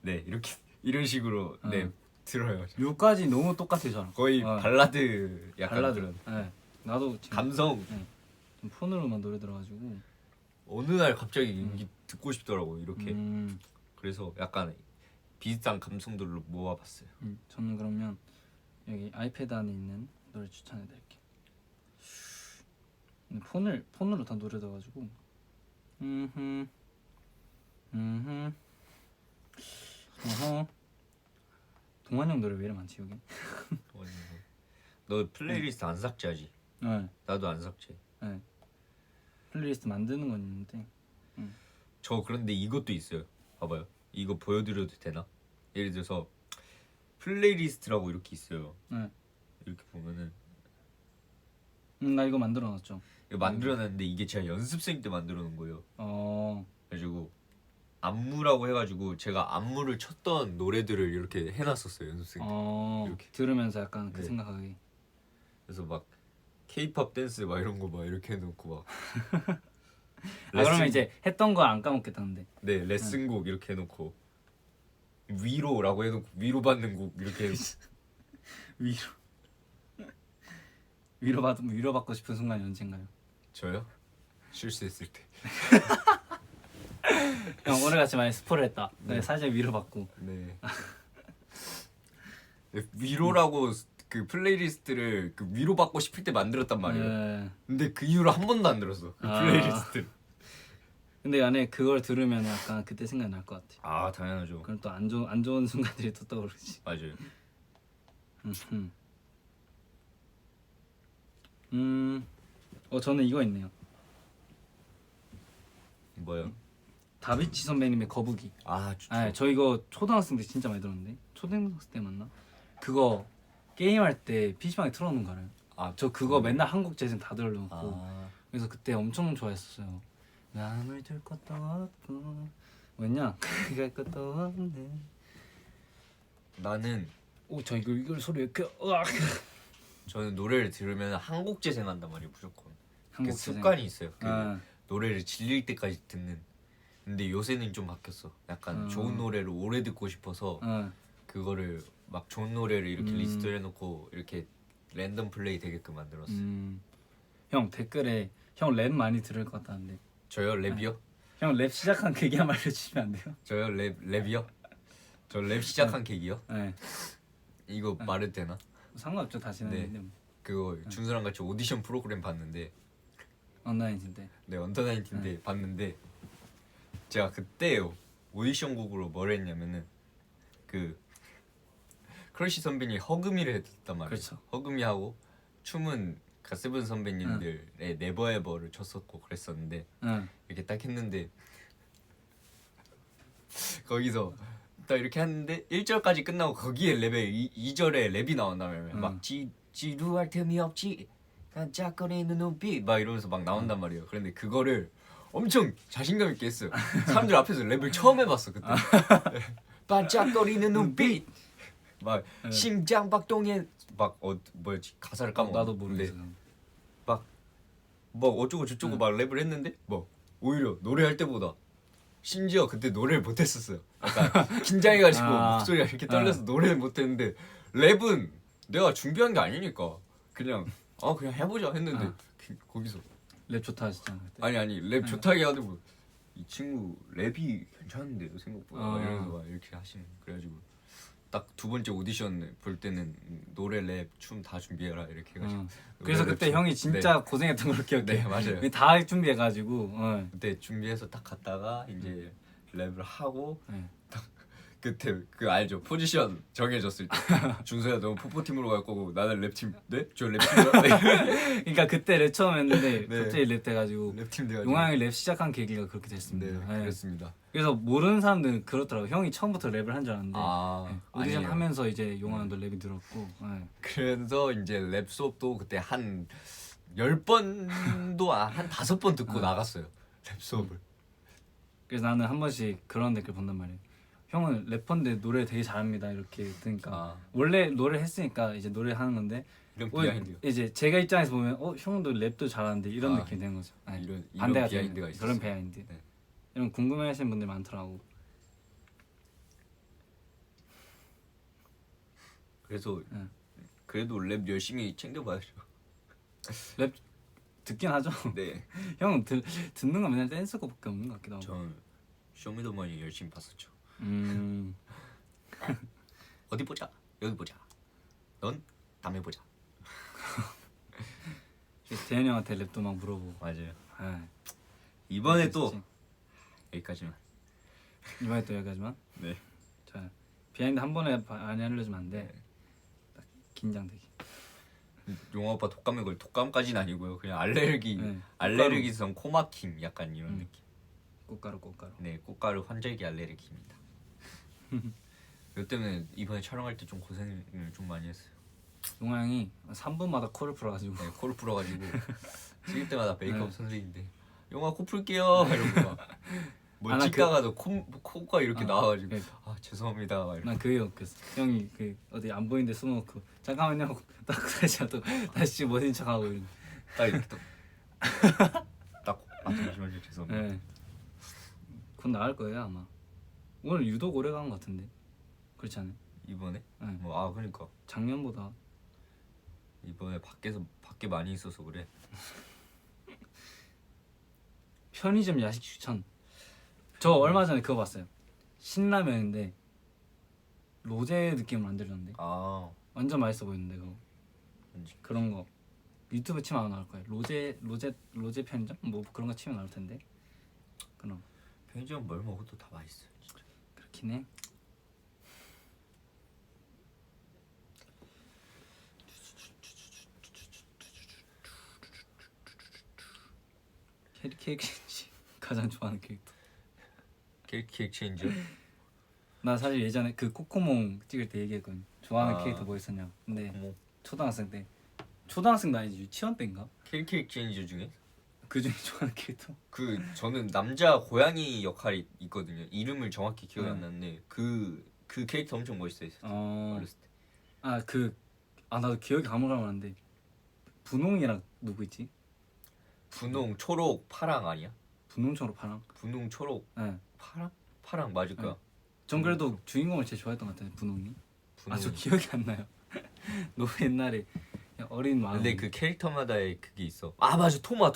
네 이렇게 이런 식으로 네 들어요. 뮤까지 너무 똑같아 저랑. 거의 발라드 약간 발라드. 그런 네. 나도 지금 감성. 좀 폰으로만 노래 들어가지고. 어느 날 갑자기 이게 듣고 싶더라고 이렇게. 음. 그래서 약간 비슷한 감성들로 모아봤어요. 저는 그러면 여기 아이패드 안에 있는 노래 추천해드릴게요. 폰으로 다 노래 들어가지고. 어허. 동환 형 노래 왜 이렇게 많지 여기? 너 플레이리스트 안 삭제하지? 네. 나도 안 삭제. 네. 플레이리스트 만드는 건 있는데. 저 그런데 이것도 있어요. 봐봐요. 이거 보여드려도 되나? 예를 들어서 플레이리스트라고 이렇게 있어요. 네. 이렇게 보면은 나 이거 만들어놨죠. 이거 만들어놨는데 이게 제가 연습생 때 만들어놓은 거예요. 그래가지고 안무라고 해가지고 제가 안무를 쳤던 노래들을 이렇게 해놨었어요 연습생 때. 이렇게 들으면서 약간 그 네. 생각하기. 그래서 막 K-팝 댄스 막 이런 거 막 이렇게 해놓고 막 그러면 이제 했던 거 안 까먹겠다는데. 네 레슨곡 이렇게 해놓고 위로라고 해놓고 위로받는 곡 이렇게 해놓고 위로받고 싶은 순간이 언젠가요? 저요? 실수했을 때. 형 오늘같이 많이 스포를 했다. 네. 살짝 위로받고. 네. 위로라고 그 플레이리스트를 그 위로받고 싶을 때 만들었단 말이에요. 네. 근데 그 이후로 한 번도 안 들었어. 그 플레이리스트. 근데 안에 그걸 들으면 약간 그때 생각이 날 것 같아. 아 당연하죠. 그럼 또 안 좋은 순간들이 또 떠오르지. 맞아요. 저는 이거 있네요. 뭐요? 다비치 선배님의 거북이. 아 좋죠. 저 이거 초등학생 때 진짜 많이 들었는데. 초등학생 때 맞나? 그거 게임할 때 PC방에 틀어놓는 거 알아요? 저 그거 맨날 한국 재생 다 들려놓고. 그래서 그때 엄청 좋아했었어요. 남을 둘 것도 없고 뭐냐? 그갈 것도 없네. 나는 저 이걸 소리 왜 이렇게 으악. 저는 노래를 들으면 한국 재생한단 말이에요 무조건. 그 한국 재생. 습관이 있어요. 그 아. 노래를 질릴 때까지 듣는. 근데 요새는 좀 바뀌었어. 약간 좋은 노래를 오래 듣고 싶어서 그거를 막 좋은 노래를 이렇게 리스트 해놓고 이렇게 랜덤 플레이 되게끔 만들었어. 형 댓글에 형 랩 많이 들을 것 같다는데. 저요 랩이요? 형 랩 시작한 계기 한번 알려주시면 안 돼요? 저요 랩이요? 저 랩 시작한 계기요? 네. 이거 말해도 되나? 상관없죠 다시는. 네. 했는데 뭐. 그거 준수랑 같이 오디션 프로그램 봤는데 온라인인데. 네 언더나인틴데 봤는데 제가 그때 오디션 곡으로 뭘 했냐면은 그 크러쉬 선배님 허금이를 했단 말이에요. 그렇죠. 허금이하고 춤은 갓세븐 선배님들의 네버 에버를 췄었고 그랬었는데 이렇게 딱 했는데 거기서 딱 이렇게 했는데 1절까지 끝나고 거기에 랩에 2절에 랩이 나온다며 막 지루할 틈이 없지 반짝거리는 눈빛 막 이러면서 막 나온단 말이에요. 그런데 그거를 엄청 자신감 있게 했어요. 사람들 앞에서 랩을 처음 해봤어 그때. 반짝거리는 눈빛 막 심장 박동에 막 뭐였지 가사를 까먹어. 나도 모르겠어. 막 어쩌고 저쩌고 막 랩을 했는데 뭐 오히려 노래할 때보다 심지어 그때 노래를 못했었어요. 약간 긴장해가지고 목소리가 이렇게 떨려서 노래를 못했는데 랩은 내가 준비한 게 아니니까 그냥 해보자 했는데 거기서 랩 좋다 하셨잖아 그때. 아니 랩 좋다기 하고 이 친구 랩이 괜찮은데요 생각보다 막 이러면서 막 이렇게 하시는. 그래가지고 딱 두 번째 오디션 볼 때는 노래 랩 춤 다 준비해라 이렇게 해가지고 그래서 노래, 그때 랩 춤. 형이 진짜 고생했던 걸로 기억해. 네 맞아요. 다 준비해가지고 그때 준비해서 딱 갔다가 이제 랩을 하고 딱 그때 그 알죠? 포지션 정해졌을 때 준서야 너 포포팀으로 갈 거고 나는 랩팀. 네? 저 랩팀이요? 네. 그러니까 그때 랩 처음 했는데 네. 갑자기 랩 돼가지고 랩팀 돼가지고. 용화 형이 랩 시작한 계기가 그렇게 네, 됐습니다. 네. 그렇습니다. 그래서 모르는 사람들은 그렇더라고. 형이 처음부터 랩을 한 줄 알았는데 아, 네. 오디션 아니에요. 하면서 이제 용화 형도 랩이 늘었고. 네. 그래서 이제 랩 수업도 그때 한 10번도 한 5번 듣고 나갔어요. 랩 수업을. 그래서 나는 한 번씩 그런 댓글 본단 말이에요. 형은 래퍼인데 노래 되게 잘합니다. 이렇게 그러니까 원래 노래 했으니까 이제 노래 하는 건데 이런 비하인드요. 이제 제가 입장에서 보면 형도 랩도 잘하는데 이런 아, 느낌이 되는 거죠. 네. 이런 반대가 비하인드가 되는 있었어요. 그런 비하인드. 네. 이런 궁금해하시는 분들 많더라고. 그래서 네. 그래도 랩 열심히 챙겨봐야죠. 랩 듣긴 하죠. 네. 형 듣는 거 맨날 댄스 곡밖에 없는 것 같기도 하고. 전 쇼미더머니 열심히 봤었죠. 어디 보자. 여기 보자. 넌 다음에 보자. 대현이 형한테 랩도 막 물어보고. 맞아요. 네. 이번에 그랬었지. 또 여기까지만. 이번에 또 여기까지만. 네. 자 비하인드 한 번에 많이 알려주면 안 돼. 네. 딱 긴장되게. 용화 오빠 독감에 걸 독감까지는 아니고요. 그냥 알레르기 네. 알레르기성 코막힘 약간 이런 느낌. 꽃가루. 네, 꽃가루 환절기 알레르기입니다. 이것 때문에 이번에 촬영할 때 좀 고생을 좀 많이 했어요. 용화 형이 3분마다 코를 풀어가지고. 네, 코를 풀어가지고 찍을 때마다 메이크업 네. 선생님인데 용화 코 풀게요 이러고 뭐 아, 나 찍다가도 코가 이렇게 나와가지고 네. 아 죄송합니다 막 이렇게. 난 그게 웃겼어. 형이 그 어디 안 보이는데 숨어놓고 잠깐만요 하고 딱 다시 멋진 척하고 이런. 딱 이렇게 딱 잠시만요 죄송합니다. 네. 곧 나갈 거예요 아마. 오늘 유독 오래 간 것 같은데. 그렇지 않아요? 이번에 네. 뭐 그러니까 작년보다. 이번에 밖에 많이 있어서 그래. 편의점 야식 추천. 저 얼마 전에 그거 봤어요. 신라면인데 로제 느낌을 만들었는데 아 완전 맛있어 보이는데 그거. 뭔지. 그런 거 유튜브 치면 안 나올 거예요. 로제 편의점 뭐 그런 거 치면 나올 텐데. 그럼 편의점 뭘 먹어도 다 맛있어요 진짜. 그렇긴 해. 케이크 가장 좋아하는 캐릭터. 케이크 체인지요? 나 사실 예전에 그 코코몽 찍을 때 얘기했거든. 좋아하는 아. 캐릭터 뭐 있었냐. 근데 뭐 초등학생 때. 초등학생도 아니지 유치원 때인가? 케이크 체인지 중에 그 중에 좋아하는 캐릭터. 그 저는 남자 고양이 역할이 있거든요. 이름을 정확히 기억이 안 나는데 그 캐릭터 엄청 멋있어요. 어렸을 때. 나도 기억이 가물가물한데 분홍이랑 누구 있지? 분홍, 초록, 파랑 아니야? 분홍초록 파랑. 분홍, 초록, 네. 파랑? 파랑 맞을 거야. 전 그래도 주인공을 제일 좋아했던 것 같아요. 분홍이. 분홍. 저 기억이 안 나요. 너무 옛날에 그냥 어린 마음. 근데 그 캐릭터마다의 그게 있어. 아 맞아, 토마.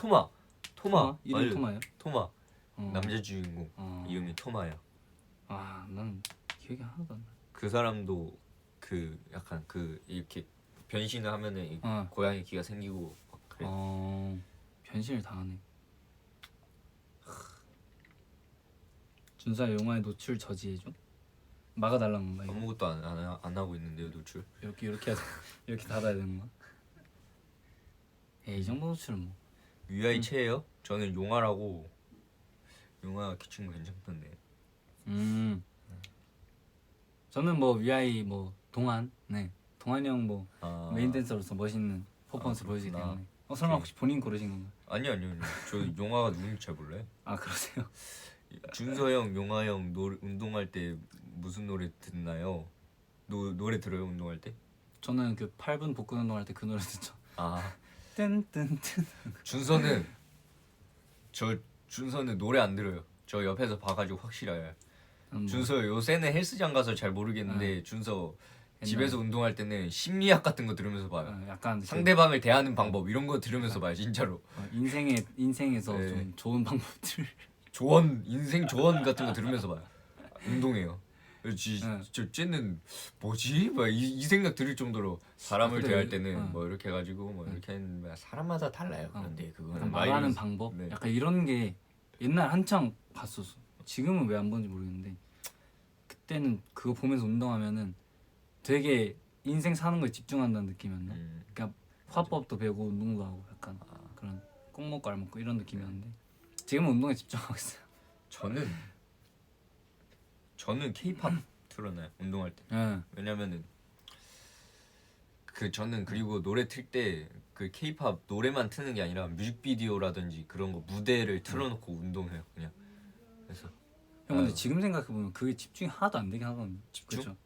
이름 맞아. 토마예요? 토마. 어. 남자 주인공 어. 이름이 토마야. 난 기억이 하나도 안 나. 그 사람도 그 약간 그 이렇게 변신을 하면은 이 어. 고양이 귀가 생기고 막 그래. 변신을 다 하네. 준서야 영화에 노출 저지해줘? 막아달라는 건가 이거? 아무것도 안 하고 있는데요 노출. 이렇게 하자. 이렇게 닫아야 되는 거야? 이 정도 노출은 뭐. UI 최예요? 저는 용화라고. 용화 그 친구 괜찮던데. 저는 뭐 위아이 뭐 동안 동환이 형 뭐 메인 댄서로서 멋있는 퍼포먼스 보여주기 그렇구나. 때문에. 설마 혹시 본인 고르신 건가? 아니요. 저 용화가 누군지 잘 몰라요. 그러세요? 준서 형, 용화 형 운동할 때 무슨 노래 듣나요? 노래 들어요 운동할 때? 저는 그 8분 복근 운동할 때 그 노래 듣죠. 뜬뜬뜬. 준서는 노래 안 들어요. 저 옆에서 봐가지고 확실히 알아요. 준서 요새는 헬스장 가서 잘 모르겠는데 준서 집에서 운동할 때는 심리학 같은 거 들으면서 봐요. 약간 상대방을 대하는 방법 이런 거 들으면서 봐요 진짜로. 인생에서 네. 좀 좋은 방법들. 인생 조언 같은 거 들으면서 봐요. 운동해요. 저 쟤는 뭐지? 막 이 생각 들을 정도로 사람을 근데 대할 때는 뭐 이렇게 해가지고 뭐 이렇게 했는데 사람마다 달라요. 그런데 그거는 말하는 방법. 네. 약간 이런 게 옛날 한창 봤었어. 지금은 왜 안 보는지 모르겠는데 그때는 그거 보면서 운동하면은 되게 인생 사는 거에 집중한다는 느낌이었나? 그러니까 화법도 배우고 운동도 하고 약간 그런 꼭 먹고 알 먹고 이런 느낌이었는데 지금은 운동에 집중하고 있어요. 저는 K-팝 틀어놔요 운동할 때. 예. 왜냐면은 저는 그리고 노래 틀 때 그 K-팝 노래만 트는 게 아니라 뮤직비디오라든지 그런 거 무대를 틀어놓고 운동해요 그냥. 그래서 형 근데 아유. 지금 생각해 보면 그게 집중이 하나도 안 되긴 하거든요. 집중? 그렇죠?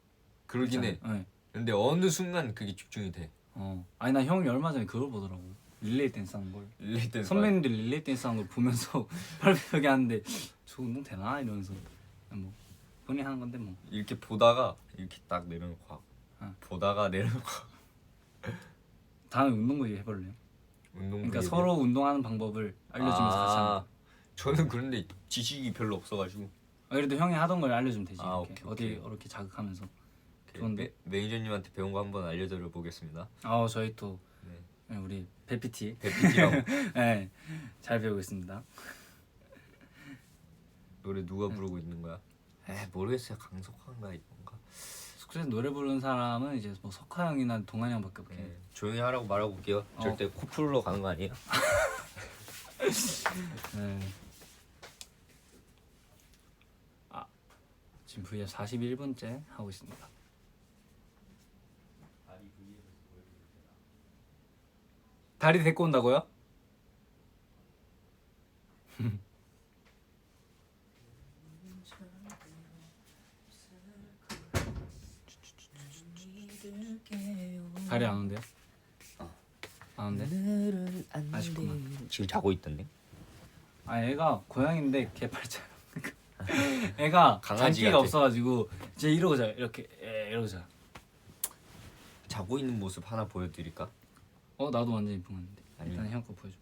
그러긴 해. 네. 근데 어느 순간 그게 집중이 돼. 아니 나 형이 얼마 전에 그걸 보더라고. 릴레이 댄스 하는 걸. 릴레이 댄스 선배님들 릴레이 댄스 하는 걸 보면서 팔굽혀펴기 하는데 저 운동 되나 이러면서 뭐 본인이 하는 건데 뭐. 이렇게 보다가 이렇게 딱 내려놓고 하고 보다가 내려놓고 다음에 운동도 해볼래요? 운동. 그러니까 서로 운동하는 방법을 알려주면서 같이 하는 거. 저는 그런데 지식이 별로 없어가지고. 그래도 형이 하던 걸 알려주면 되지. 아, 이렇게. 오케이. 이렇게 자극하면서. 좋은데? 매니저님한테 배운 거 한번 알려드려 보겠습니다. 저희 또 네. 우리 배피티 배피티랑 네, 잘 배우고 있습니다. 노래 누가 부르고 있는 거야? 모르겠어요. 강석환가 이건가? 숙소에서 노래 부르는 사람은 이제 뭐 석화 형이나 동환이 형밖에 없게. 네. 조용히 하라고 말하고 올게요. 절대 코 풀러 가는 거 아니에요? 네. 지금 V앱 41분째 하고 있습니다. 다리 데리고 온다고요? 다리 안 온대요? 안 온대? 아쉽구만. 지금 자고 있던데? 애가 고양인데 개팔자요. 애가 강아지 장기가 같아. 없어가지고 이제 이러고 자요. 이렇게 이러고 자. 자고 있는 모습 하나 보여드릴까? 나도 완전 이쁜 건데. 아니. 일단 형 거 보여줘.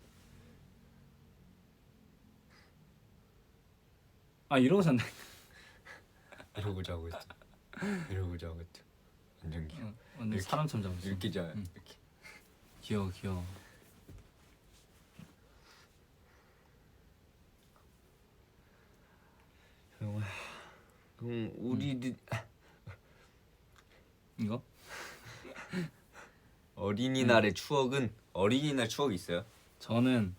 이러고 잤네. 이러고 자고 있어. 이러고 자고 있어. 완전 귀여워. 완전 이렇게. 사람처럼 자고 있어. 이렇게 자. 응. 이렇게. 귀여워. 그럼 우리들 이거? 어린이날의 추억은 어린이날 추억 있어요? 저는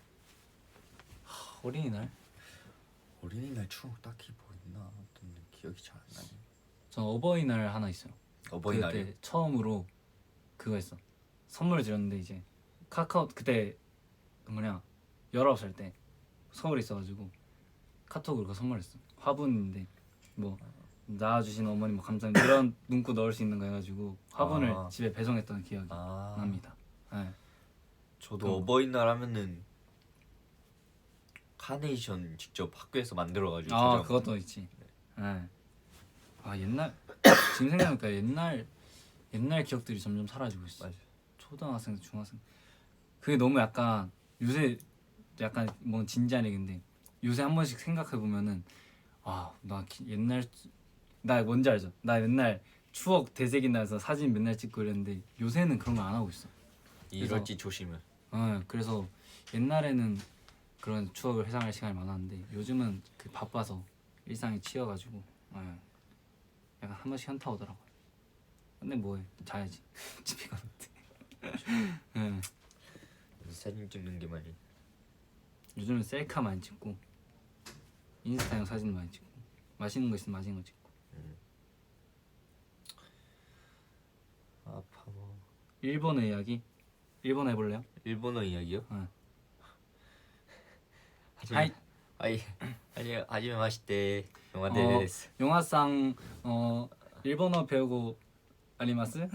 어린이날? 어린이날 추억 딱히 뭐 있나? 어떤 기억이 잘 안 나네. 전 어버이날 하나 있어요. 어버이날이 그때 처음으로 그거 했어. 선물을 드렸는데 이제 카카오 그때 19살 때 서울에 있어가지고 카톡으로 그 선물했어. 화분인데 뭐 낳아주신 어머니 뭐 감사합니다 이런 문구 넣을 수 있는 거 해가지고 화분을 집에 배송했던 기억이 납니다. 네. 저도 어버이날 하면은 카네이션 직접 학교에서 만들어가지고 그것도 있지. 네. 옛날 지금 생각하니까 옛날 기억들이 점점 사라지고 있어. 맞아. 초등학생, 중학생 그게 너무 약간 요새 약간 뭐 진지한 얘기인데 요새 한 번씩 생각해 보면은 나 뭔지 알죠? 나 옛날 추억 되새긴다면서 사진 맨날 찍고 이랬는데 요새는 그런 거 안 하고 있어. 이럴지 조심을. 그래서 옛날에는 그런 추억을 회상할 시간이 많았는데 요즘은 그 바빠서 일상에 치여가지고 약간 한 번씩 현타 오더라고. 근데 뭐해 자야지. 집에 가는데. 사진 찍는 게 많이. 요즘은 셀카 많이 찍고 인스타용 사진 많이 찍고 맛있는 거 있으면 맛있는 거 찍고. 아파 뭐. 일본어 이야기? 일본어 해볼래요? 일본어 이야기요? 하이. 하지메 마시테 영화대 데스. 용화상 일본어 배우고 아리마스?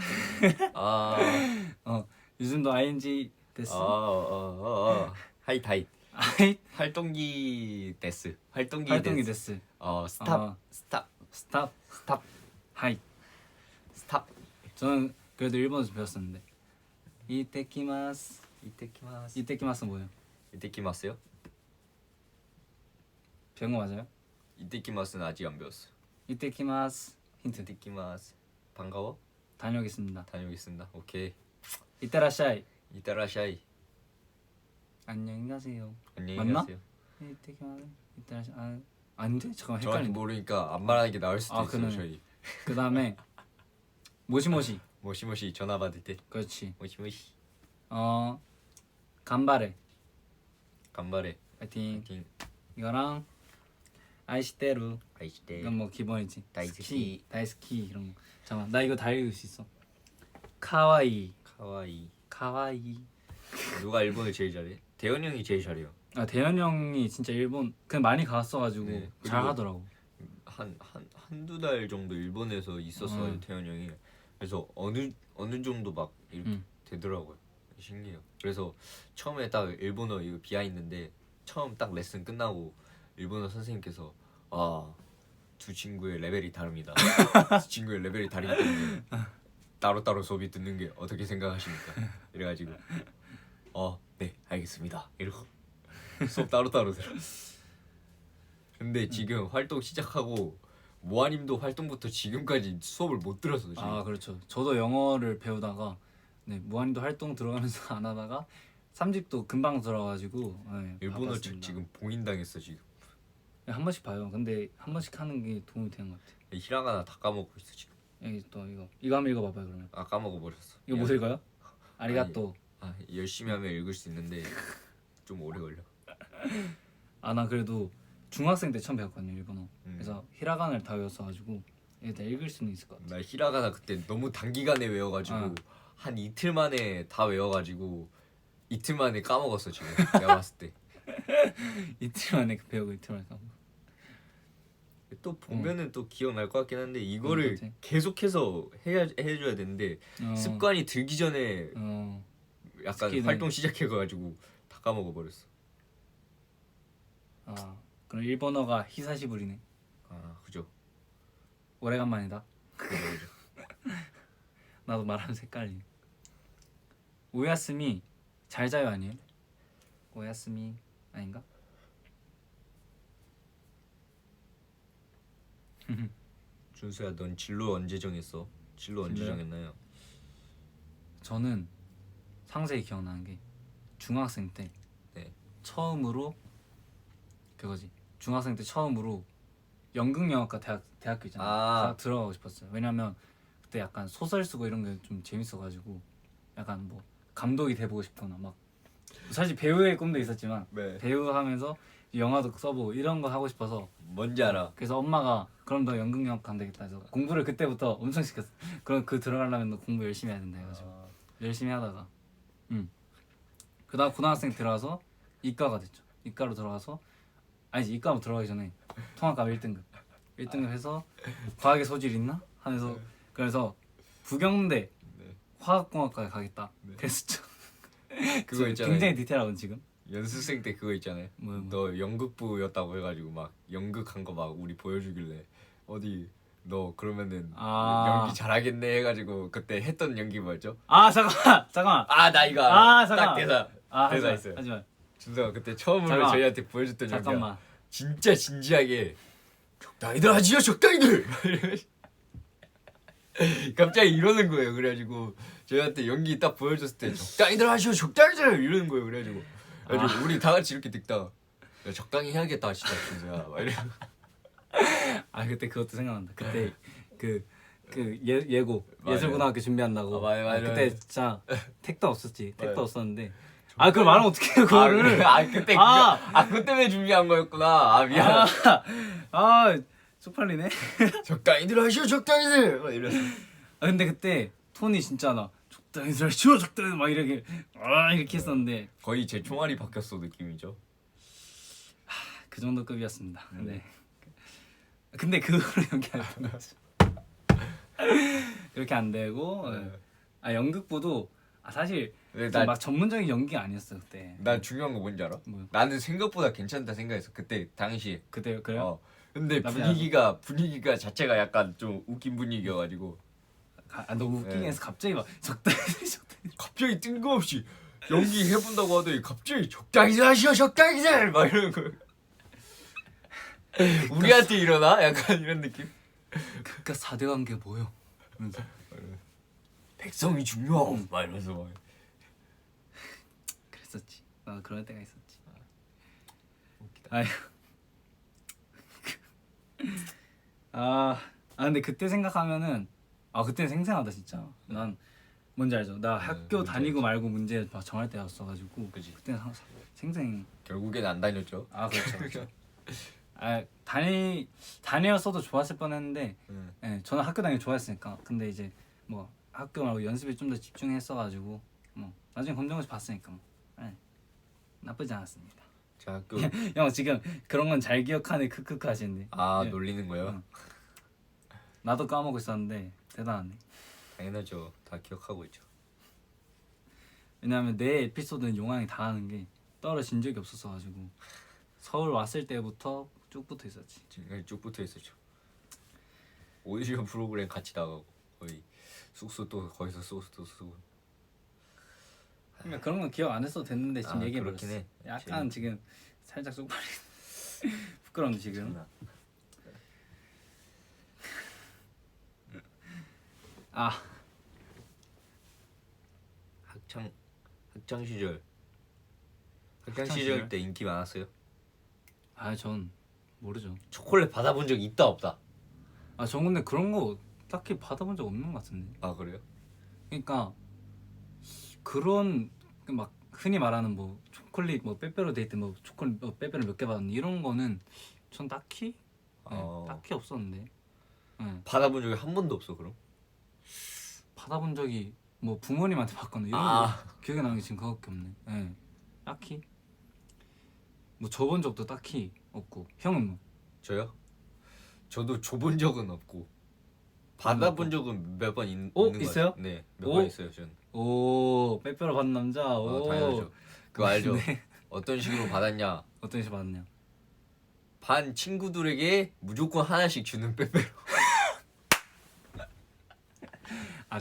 요즘도 ING 데스. 하이타이. 하이. 활동기 데스. 활동기 데스. 스탑. 하이. 스탑. 저는 그래도 일본어 좀 배웠었는데. 이테키마스. 이테키마스. 이테키마스 뭐예요? 이테키마스요? 배운 거 맞아요? 이테키마스는 아직 안 배웠어. 이테키마스 힌트. 이테키마스. 반가워. 다녀오겠습니다. 다녀오겠습니다. 오케이. 이따라샤이. 이따라샤이. 안녕히 가세요. 안녕히 맞나? 가세요. 이테키마스. 이따라샤이. 아닌데? 잠깐만 정확히 헷갈린다. 모르니까 안 말하는 게 나을 수도 있어요. 그러네. 저희. 그 다음에 모시모시. 모시모시 전화 받을 때 그렇지. 모시모시 간바레. 간발에 파이팅. 파이팅 이거랑 아이시테루. 아이시테 이건 뭐 기본이지. 다이스키. 스키, 다이스키 이런 거. 잠깐 나 이거 다 읽을 수 있어. 카와이. 카와이. 카와이. 누가 일본을 제일 잘해? 대현 형이 제일 잘해요. 아 대현 형이 진짜 일본 그냥 많이 갔어가지고 네, 그리고 잘 하더라고. 한두 달 정도 일본에서 있었어요 태현 형이. 그래서 어느 정도 막 이렇게 되더라고요. 신기해요. 그래서 처음에 딱 일본어 이거 비하인드인데 처음 딱 레슨 끝나고 일본어 선생님께서 두 친구의 레벨이 다릅니다. 두 친구의 레벨이 다르기 때문에 따로따로 수업이 듣는 게 어떻게 생각하십니까? 이래가지고 네 알겠습니다. 이러고 수업 따로따로 들어. 근데 지금 활동 시작하고 모아님도 활동부터 지금까지 수업을 못 들었어 지금. 아 그렇죠. 저도 영어를 배우다가 네, 무한히도 활동 들어가면서 안 하다가 3집도 금방 들어가지고 네, 일본어 책 바빴습니다. 지금 봉인당했어 지금. 한 번씩 봐요. 근데 한 번씩 하는 게 도움이 되는 것 같아. 히라가나 다 까먹고 있어 지금. 여기 또 이거 한번 읽어봐봐요 그러면. 까먹어 버렸어. 이거 못 읽어요? 아리가또. 열심히 하면 읽을 수 있는데 좀 오래 걸려. 아 나 그래도 중학생 때 처음 배웠거든요 일본어. 그래서 히라가나를 다 외웠어가지고 일단 읽을 수는 있을 것 같아. 나 히라가나 그때 너무 단기간에 외워가지고 한 이틀 만에 다 외워가지고 이틀 만에 까먹었어 지금. 내가 봤을 때. 이틀 만에 배우고 이틀 만에 까먹어. 또 보면은 또 기억날 것 같긴 한데 이거를 그치. 계속해서 해줘야 되는데 습관이 들기 전에 약간 스킬은- 활동 시작해가지고 다 까먹어 버렸어. 아 그럼 일본어가 히사시부리네. 그죠. 오래간만이다. 그죠 그죠. 나도 말하면서 헷갈리네. 오야스미 잘 자요 아니에요? 오야스미 아닌가? 준수야 넌 진로 언제 정했어? 진로 언제 진로요? 정했나요? 저는 상세히 기억나는 게 중학생 때 네. 처음으로 그거지. 중학생 때 처음으로 연극영화과 대학교 있잖아. 대학 들어가고 싶었어요. 왜냐면 그때 약간 소설 쓰고 이런 게 좀 재밌어가지고 약간 뭐 감독이 돼보고 싶거나 막 사실 배우의 꿈도 있었지만 네. 배우 하면서 영화도 써보고 이런 거 하고 싶어서 뭔지 알아. 그래서 엄마가 그럼 너 연극영화과 안 되겠다 해서 공부를 그때부터 엄청 시켰어. 그럼 들어가려면 너 공부 열심히 해야 된다 해가지고 열심히 하다가 그다음 고등학생 들어가서 이과가 됐죠. 이과로 들어가서 아니지 이과 들어가기 전에 통합과 1등급 해서 과학에 소질 있나? 하면서 그래서 부경대 화학공학과에 가겠다 그랬었죠. 그거 있잖아요. 굉장히 디테일하거든 지금. 연습생 때 그거 있잖아요. 뭐. 너 연극부였다고 해가지고 막 연극한 거 막 우리 보여주길래 어디 너 그러면은 연기 잘하겠네 해가지고 그때 했던 연기 뭐였죠? 잠깐만. 나 이거 딱 대사 있어요. 하지마. 준서가 그때 처음으로 잠깐만. 저희한테 보여줬던 연기야. 잠깐만. 진짜 진지하게 적당히들 하지요 적당히들. 갑자기 이러는 거예요. 그래가지고 저희한테 연기 딱 보여줬을 때 적당히들 하시오 적당히들 이러는 거예요. 그래가지고 우리 다 같이 이렇게 듣다가 야, 적당히 해야겠다 진짜 준서야 막 이래. 그때 그것도 생각난다. 그때 예고 맞아요. 예술고등학교 준비한다고. 맞아요. 그때 진짜 택도 없었지. 택도 맞아요. 없었는데. 그걸 말하면 어떡해요 그거를. 그때 그것 때문에 준비한 거였구나. 미안. 쪽팔리네. 적당히들 하시오 적당히들 막 이랬어. 근데 그때 톤이 진짜 나 적당히 쉬워 적당히 막 이렇게 이렇게 했었는데 거의 제 총알이 바뀌었어 느낌이죠. 그 정도 급이었습니다. 네. 근데 그거를 연기 안 했던 거죠. 그렇게 안 되고 연극부도 사실 근데 막 전문적인 연기가 아니었어 그때. 난 중요한 거 뭔지 알아? 뭐요? 나는 생각보다 괜찮다 생각했어 그때 당시에. 그때 그래요? 근데 분위기가 자체가 약간 좀 웃긴 분위기여가지고 너무 웃기긴 해서 갑자기 막 적당히 갑자기 뜬금없이 연기 해본다고 하더니 갑자기 적당히들 하시오 적당히들 막 이러는 거야. 우리한테 일어나? 약간 이런 느낌? 그니까 4대 관계 뭐요? 이러면서 백성이 중요하고 막 이러면서 막 그랬었지. 나도 그럴 때가 있었지. 웃기다. 아휴. 아 근데 그때 생각하면은 아 그때 생생하다 진짜. 난 뭔지 알죠? 나 학교 뭔지 다니고 알지. 말고 문제 막 정할 때였어가지고 그지. 그때는 생생. 결국엔 안 다녔죠. 아 그렇죠. 그렇죠. 아 다녔어도 좋았을 뻔했는데, 예, 저는 학교 다니기 좋아했으니까. 근데 이제 뭐 학교 말고 연습에 좀 더 집중했어가지고 뭐 나중에 검정고시 봤으니까 뭐, 예, 나쁘지 않았습니다. 제 학교 형 지금 그런 건 잘 기억하네 크크크 하시는데. 아 예, 놀리는 거요? 나도 까먹고 있었는데 대단하네. 당연하죠. 다 기억하고 있죠. 왜냐하면 내 에피소드는 용왕이 다 하는 게 떨어진 적이 없었어가지고 서울 왔을 때부터 쭉 붙어 있었지. 지금 쭉 붙어 있었죠. 오디션 프로그램 같이 나가고 거의 숙소 또 거기서 또 쓰고. 그러니까 그런 건 기억 안 했어도 됐는데 지금 아, 얘기해 그렇긴 버렸어. 해. 약간 지금 살짝 쑥발이 부끄러운데 지금. 장난. 아 학창 시절 학창 학창 시절 시절? 때 인기 많았어요? 전 모르죠. 초콜릿 받아본 적 있다 없다? 전 근데 그런 거 딱히 받아본 적 없는 것 같은데. 아 그래요? 그러니까 그런 막 흔히 말하는 뭐 초콜릿 뭐 빼빼로 데이트 뭐 초콜릿 뭐 빼빼로 몇 개 받는 이런 거는 전 딱히 딱히 없었는데. 예. 받아본 적이 한 번도 없어 그럼? 받아본 적이 뭐 부모님한테 받거나 이런 아. 거 기억에 나는 게 지금 그거밖에 없네. 예. 딱히 뭐 줘본 적도 딱히 없고. 형은 뭐? 저요? 저도 줘본 적은 없고 받아본 적은 몇 번 있는 것 있어요? 같아요. 네, 몇 오? 번 있어요 저는. 오 빼빼로 받는 남자. 오 당연하죠. 그거 알죠? 네. 어떤 식으로 받았냐? 어떤 식으로 받았냐? 반 친구들에게 무조건 하나씩 주는 빼빼로.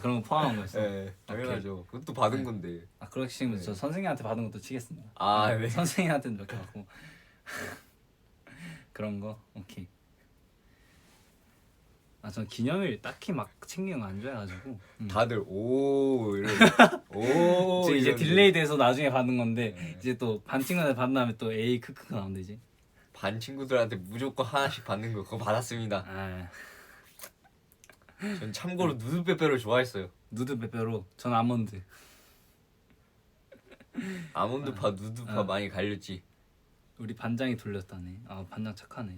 그런 거 포함한 거였어. 네, 당연하죠. 그것도 받은 건데. 그렇게 치면 네. 저 선생님한테 받은 것도 치겠습니다. 아, 네. 선생님한테는 몇 개 받고 그런 거 오케이. 전 기념일 딱히 막 챙기는 거 안 좋아해가지고. 다들 오 이런 오 이제 이러는데 딜레이 돼서 나중에 받는 건데, 네. 이제 또 반 친구들 받은 다음에 또 에이 크크크 나온다 이제. 반 친구들한테 무조건 하나씩 받는 거 그거 받았습니다. 전 참고로 누드 빼빼로 좋아했어요. 누드 빼빼로. 전 아몬드. 아몬드파 누드파 많이 갈렸지. 우리 반장이 돌렸다네. 반장 착하네.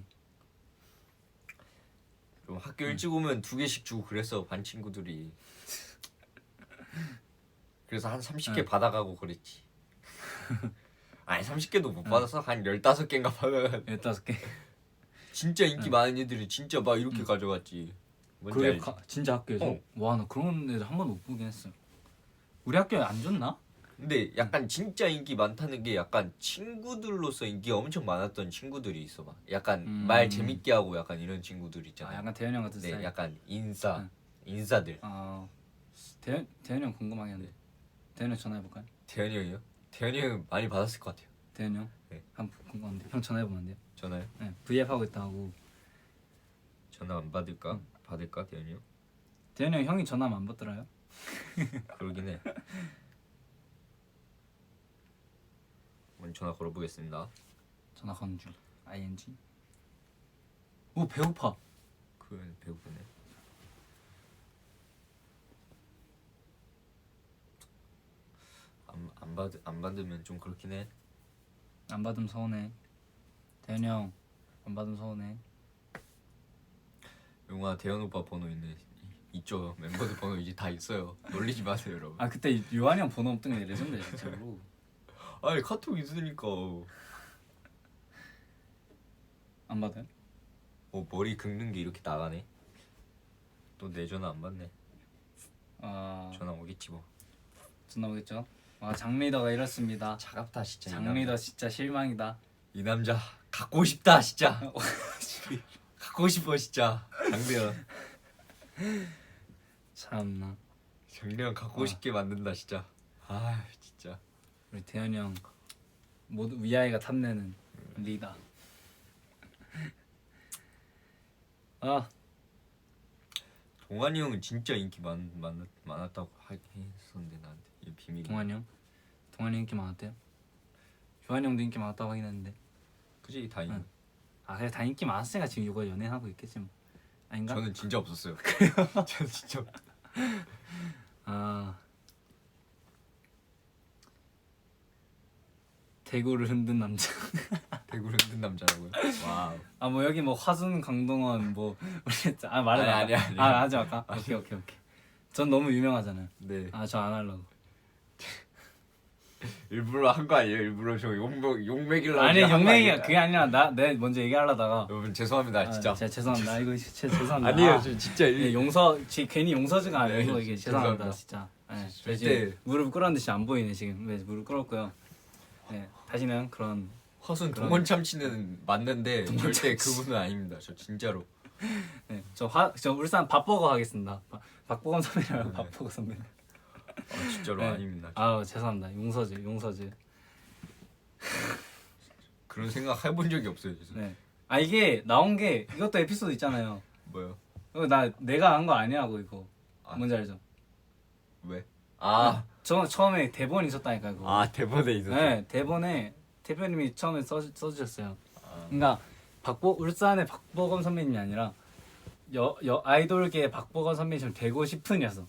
좀 학교 일찍 오면 2개씩 주고 그랬어 반 친구들이. 그래서 한 30개 받아가고 그랬지. 아니 30개도 못 받았어. 한 15개인가 받아가. 15개. 진짜 인기 많은 애들이 진짜 막 이렇게 가져갔지. 뭔지 그래 알지? 진짜 학교에서? 와 나 그런 애들 한 번도 못 보긴 했어. 우리 학교에 안 줬나? 근데 약간 진짜 인기 많다는 게 약간 친구들로서 인기가 엄청 많았던 친구들이 있어 막. 약간 말 재밌게 하고 약간 이런 친구들 있잖아. 약간 대현이 형 같은 네, 스타일. 약간 인사들. 대현이 형 궁금하긴 한데. 대현이 형 전화해볼까요? 대현이 형이요? 대현이 형 많이 받았을 것 같아요. 대현이 형? 네. 한번 궁금한데. 형 전화해보면 안 돼요? 전화요? 네. V앱 하고 있다고. 전화 안 받을까? 받을까 대현이 형? 대현이 형 형이 전화하면 안 받더라요? 그러긴 해. 먼저 전화 걸어보겠습니다. 전화 거는 중. ING. 오 배고파. 그건 배고프네. 안 받으면 좀 그렇긴 해. 안 받으면 서운해. 대현이 형 안 받으면 서운해. 용아 대현 오빠 번호 있죠. 멤버들 번호 이제 다 있어요. 놀리지 마세요 여러분. 그때 요한이 형 번호 없던 게 레전드야 진짜로. 아니 카톡 있으니까. 안 받아요? 머리 긁는 게 이렇게 나가네. 또 내 전화 안 받네. 전화 오겠지 뭐. 전화 오겠죠? 장 리더가 이렇습니다. 차갑다 진짜. 장 리더 진짜 실망이다. 이 남자 갖고 싶다 진짜. 갖고 싶어 진짜. 장대현. 참나. 장대현 갖고 싶게 만든다 진짜. 아 진짜. 우리 대현이 형 모두 위아이가 탐내는 리더. 동환이 형은 진짜 인기 많았다고 했었는데 나한테 이 비밀이. 동환이 형? 동환이 인기 많았대요? 요한이 형도 인기 많았다고 하긴 했는데. 그지 다 인기. 그래 다 인기 많았으니까 지금 이거 연애하고 있겠지 뭐. 아닌가? 저는 진짜 없었어요. 저는 진짜 아 대구를 흔든 남자. 대구를 흔든 남자라고요. 와우. 아 뭐 여기 뭐 화순 강동원 뭐 우리 말해 아니. 하지 말까? 오케이. 전 너무 유명하잖아요. 네. 아 저 안 하려고. 일부러 한 거 아니에요? 일부러 저 욕먹이려고. 아니 영맹이 그게 아니라 내 먼저 얘기하려다가. 여러분 죄송합니다 진짜. 제가 죄송합니다. 이거 죄송합니다. 아니에요 저 진짜 네, 괜히 용서즈가 아니고 네, 이게 죄송합니다 죄송합니다. 진짜. 네, 절대. 지금 무릎 꿇었는데 진짜 안 보이네 지금. 네, 무릎 꿇었고요. 네, 다시는 그런 화순 동원 참치는 맞는데 절대 그분은 아닙니다. 저 진짜로. 네, 저 울산 밥버거 하겠습니다. 박보검 선배랑 네. 밥버거 선배. 진짜로 네. 아닙니다. 아 죄송합니다. 용서즈. 그런 생각 해본 적이 없어요. 진짜. 네. 아 이게 나온 게 이것도 에피소드 있잖아요. 뭐요? 이거 내가 한 거 아니라고 이거. 아. 뭔지 알죠? 왜? 저 처음에 대본이 있었다니까 이거. 대본에 있었어. 네, 대본에 대표님이 처음에 써주셨어요. 아. 그러니까 울산의 박보검 선배님이 아니라 아이돌계 박보검 선배님처럼 되고 싶은이었어.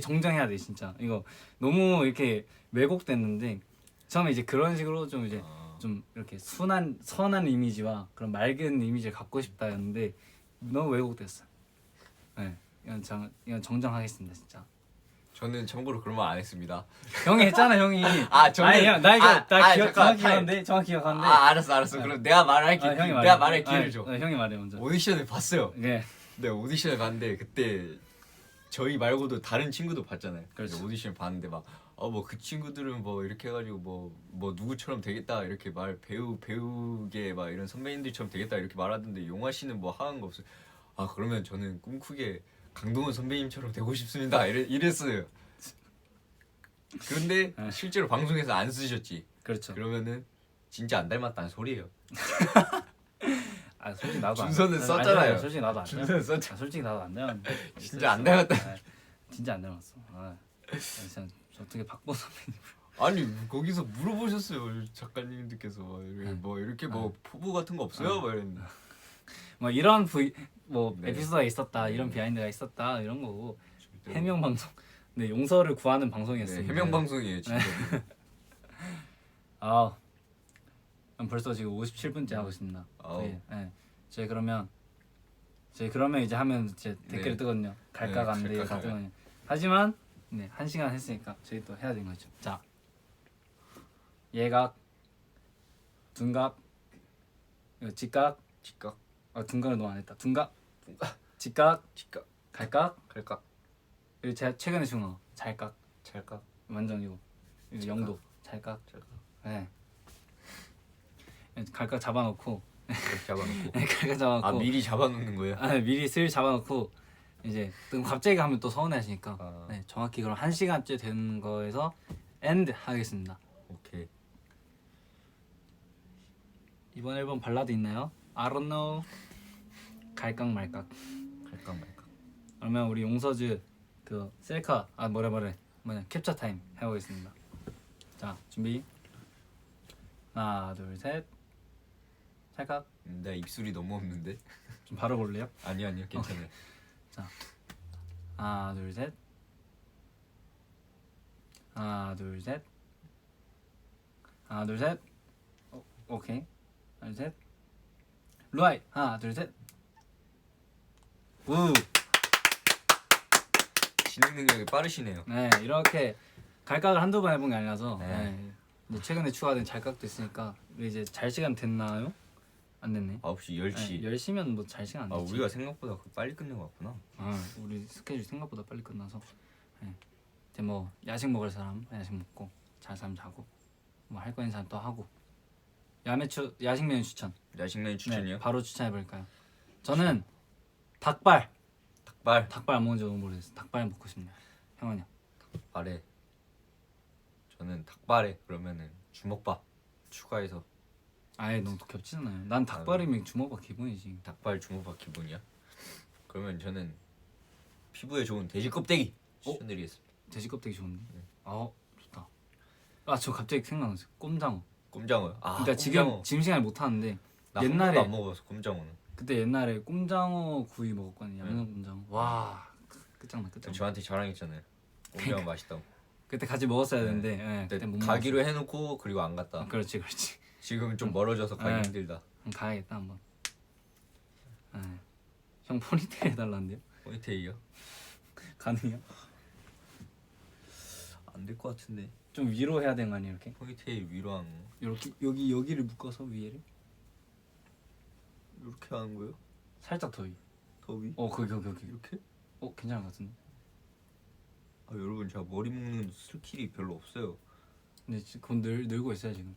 정정해야 돼 진짜. 이거 너무 이렇게 왜곡됐는데 처음에 이제 그런 식으로 좀 이제 좀 이렇게 선한 이미지와 그런 맑은 이미지를 갖고 싶다였는데 너무 왜곡됐어. 네, 이건 정정하겠습니다 진짜. 저는 참고로 그런 말 안 했습니다. 형이 했잖아 형이. 저는 아니 형, 나 이거 잠깐, 정확히 기억하는데. 알았어. 그럼 내가 말할게. 형이 말해. 내가 말할 기회를 줘. 형이 말해 먼저. 오디션을 봤어요. 네. 네 오디션을 봤는데 그때 저희 말고도 다른 친구도 봤잖아요. 그렇죠. 오디션을 봤는데 막 뭐 그 친구들은 뭐 이렇게 해가지고 뭐 누구처럼 되겠다 이렇게 배우게 막 이런 선배님들처럼 되겠다 이렇게 말하던데 용화 씨는 뭐 하는 거 없어요. 그러면 저는 꿈꾸게 강동원 선배님처럼 되고 싶습니다. 이랬어요. 그런데 실제로 방송에서 안 쓰셨지. 그렇죠. 그러면은 진짜 안 닮았다는 소리예요. 솔직히 나도 준서는 썼잖아요. 솔직히 나도 안 준서는 닮았어. 썼죠. 솔직히 나도 안 닮았는데. 진짜 안 닮았다. 진짜 안 닮았어. 진짜 어떻게 박보 선배님. 아니 거기서 물어보셨어요 작가님들께서 뭐 이렇게 뭐 포부 같은 거 없어요? 막 이랬는데 뭐 이런 네. 에피소드가 있었다, 이런 비하인드가 있었다 이런 거고 해명 방송. 네 용서를 구하는 방송이었습니다. 해명 방송이에요 진짜. 벌써 지금 57분째 하고 있습니다. 아우. 네. 저희 그러면 이제 하면 이제 댓글이 네. 뜨거든요. 갈까 안 돼요. 갈까 뜨거든요. 하지만 1시간 했으니까 저희 또 해야 되는 거죠. 자, 예각, 둔각, 직각, 둔각을 너무 안 했다. 둔각, 직각, 갈각, 그리고 제가 최근에 중거 잘각, 완전 이거 영도 잘각. 네. 갈각 잡아놓고 갈각 잡아놓고 미리 잡아놓는 거예요? 미리 슬 잡아놓고 이제 또 갑자기 하면 또 서운해하시니까 네, 정확히 그럼 1시간째 되는 거에서 엔드 하겠습니다. 오케이. 이번 앨범 발라드 있나요? I don't know. 갈각 말각. 그러면 우리 용서즈 그 셀카 캡처 타임 해보겠습니다. 자 준비. 하나 둘 셋. 찰칵. 나 입술이 너무 없는데? 좀 바로 볼래요? 아니요 괜찮아요. 자 하나 둘 셋. 하나 둘 셋. 오케이. 하나 둘 셋. 루아이 하나 둘 셋. 우. 진행 능력이 빠르시네요. 네 이렇게 갈각을 한두 번 해본 게 아니라서 네. 이제 최근에 추가된 잘각도 있으니까 우리 이제 잘 시간 됐나요? 안 됐네. 9시 10시. 10시면 뭐 잘 시간 안 됐지. 우리가 생각보다 빨리 끝낸 것 같구나. 우리 스케줄 생각보다 빨리 끝나서 이제 뭐 야식 먹을 사람 야식 먹고 잘 사람 자고 뭐 할 거인 사람 또 하고 야식 메뉴 추천. 야식 메뉴 추천이요? 네, 바로 추천해 볼까요? 저는 닭발 안 먹은 지 너무 오래됐어. 닭발 먹고 싶네요. 형은요? 닭발에 저는 닭발에 그러면은 주먹밥 추가해서. 아예 너무 겹치잖아요. 난 닭발이면 주먹밥 기본이지. 닭발 주먹밥 기본이야? 그러면 저는 피부에 좋은 돼지 껍데기 추천드리겠습니다. 돼지 껍데기 좋은데? 좋다. 저 갑자기 생각났어요. 꼼장어. 꼼장어. 그러니까 지금 시간에 못 하는데 나 옛날에 한 번도 안 먹어서 꼼장어는. 그때 옛날에 꼼장어 구이 먹었거든요. 양념 꼼장어. 와 끝장나. 저한테 자랑했잖아요. 꼼장어 맛있다고. 그때 같이 먹었어야 네. 되는데 그때 그때 못 가기로 해놓고 그리고 안 갔다. 먹었어. 그렇지. 지금은 좀 멀어져서 가기 네. 힘들다. 가야겠다 한번. 형 포니테일 해달라는데요? 포니테일이요? 가능해요? 안 될 것 같은데. 좀 위로 해야 되는 거 아니에요 이렇게? 포니테일 위로 하는 거. 이렇게 여기를 묶어서 위에를 이렇게 하는 거요? 살짝 더 위. 더 위? 거기. 이렇게? 괜찮은 것 같은데. 여러분 제가 머리 묶는 스킬이 별로 없어요. 근데 그건 늘고 있어요 지금.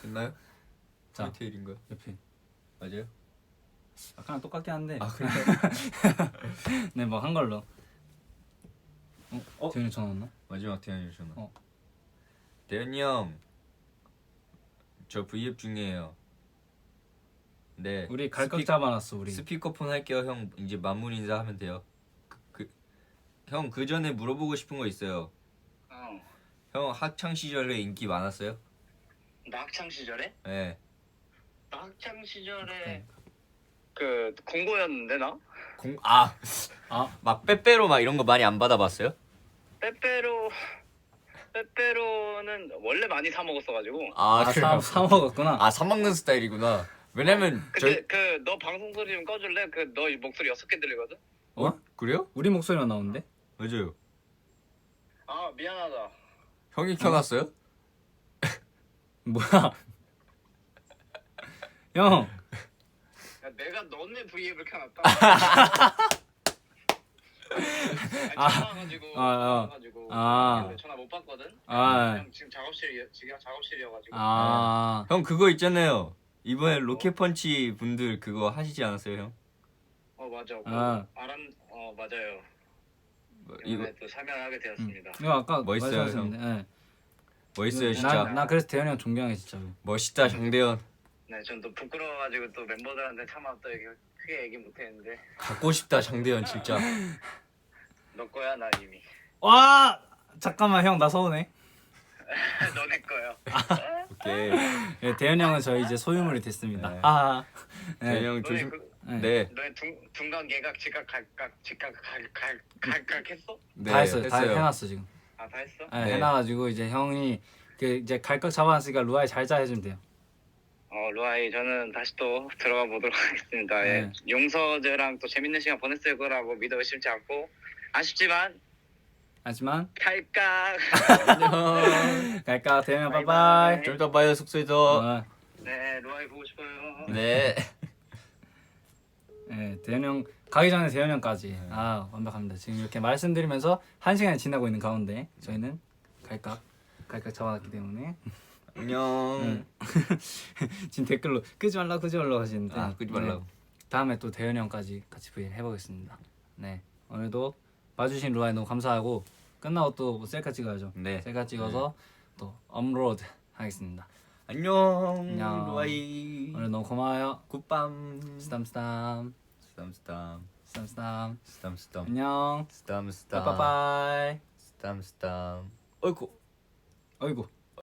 됐나요? 자. 포니테일인가요? 옆에 맞아요? 아까랑 똑같긴 한데. 그래요? 네, 뭐 한 걸로. 대현이 전화 왔나? 마지막 대현이 전화. 어. 대현이 형, 저 V앱 중이에요. 네. 우리 갈각 잡아놨어 우리. 스피커폰 할게요. 형 이제 마무리 인사하면 돼요. 형 그 전에 물어보고 싶은 거 있어요. 형 학창 시절에 인기 많았어요? 나 학창 시절에? 네. 나 학창 시절에 네. 그 공고였는데 나? 막 빼빼로 막 이런 거 많이 안 받아봤어요? 빼빼로는 원래 많이 사 먹었어가지고. 그래요? 사 먹었구나. 사 먹는 스타일이구나. 왜냐면 근데 그 너 방송 소리 좀 꺼줄래? 그 너 목소리 6개 들리거든? 그래요? 우리 목소리만 나오는데? 맞아요. 아 미안하다. 형이 켜놨어요? 뭐야? 형. 야, 내가 너네 V앱을 켜놨다. 전화와가지고 근데 전화 못 받거든. 형 지금 작업실이어가지고. 형 그거 있잖아요. 이번에 로켓펀치 분들 그거 하시지 않았어요, 형? 맞아. 맞아요. 이거 이번에 또 참여하게 되었습니다. 이거 아까 멋있어요, 말씀하셨는데. 네. 멋있어요, 진짜. 나 그래서 대현이 형 존경해 진짜로. 멋있다, 정대현. 네, 전 또 부끄러워가지고 또 멤버들한테 차마 또 크게 얘기 못했는데 갖고 싶다, 장대현 진짜. 너 거야 나 이미. 와 잠깐만 형 나 서운해. 너네 거야. 오케이. 네, 대현이 형은 저희 이제 소유물이 됐습니다. 네. 네. 대현 형 조심. 네. 네. 너네 둔각 예각 직각 갈각 했어? 네, 다 했어요. 다 해놨어 지금. 다 했어? 네, 네. 해놔가지고 이제 형이 그 이제 갈각 잡아놨으니까 루아이 잘자 해주면 돼요. 루아이 저는 다시 또 들어가 보도록 하겠습니다. 네. 예. 용서제랑 또 재밌는 시간 보냈을 거라고 믿어 의심치 않고 아쉽지만 하지만 갈각. 안녕. 갈각 대현이 형 바이바이. 빠이빠이. 좀 이따 봐요, 숙소에서. 네, 루아이 보고 싶어요. 네. 네, 대현이 형 가기 전에 대현이 형까지. 완벽합니다. 지금 이렇게 말씀드리면서 1시간이 지나고 있는 가운데 저희는 갈각 잡아놨기 때문에 안녕. 지금 댓글로 끄지 말라고 하시는데 끄지 말라고. 다음에 또 대현이 형까지 같이 브이앱 해보겠습니다. 네, 오늘도 봐주신 루아이 너무 감사하고 끝나고 또뭐 셀카 찍어야죠. 네. 셀카 찍어서 또 업로드 하겠습니다. 안녕. 안녕. 루아이. 오늘 너무 고마워요. 굿밤. 스담스담 스담스담. 스담스담. 스담스담. 안녕. 스담스담. 빠빠빠이. 스담스담. 어이구. 어이구.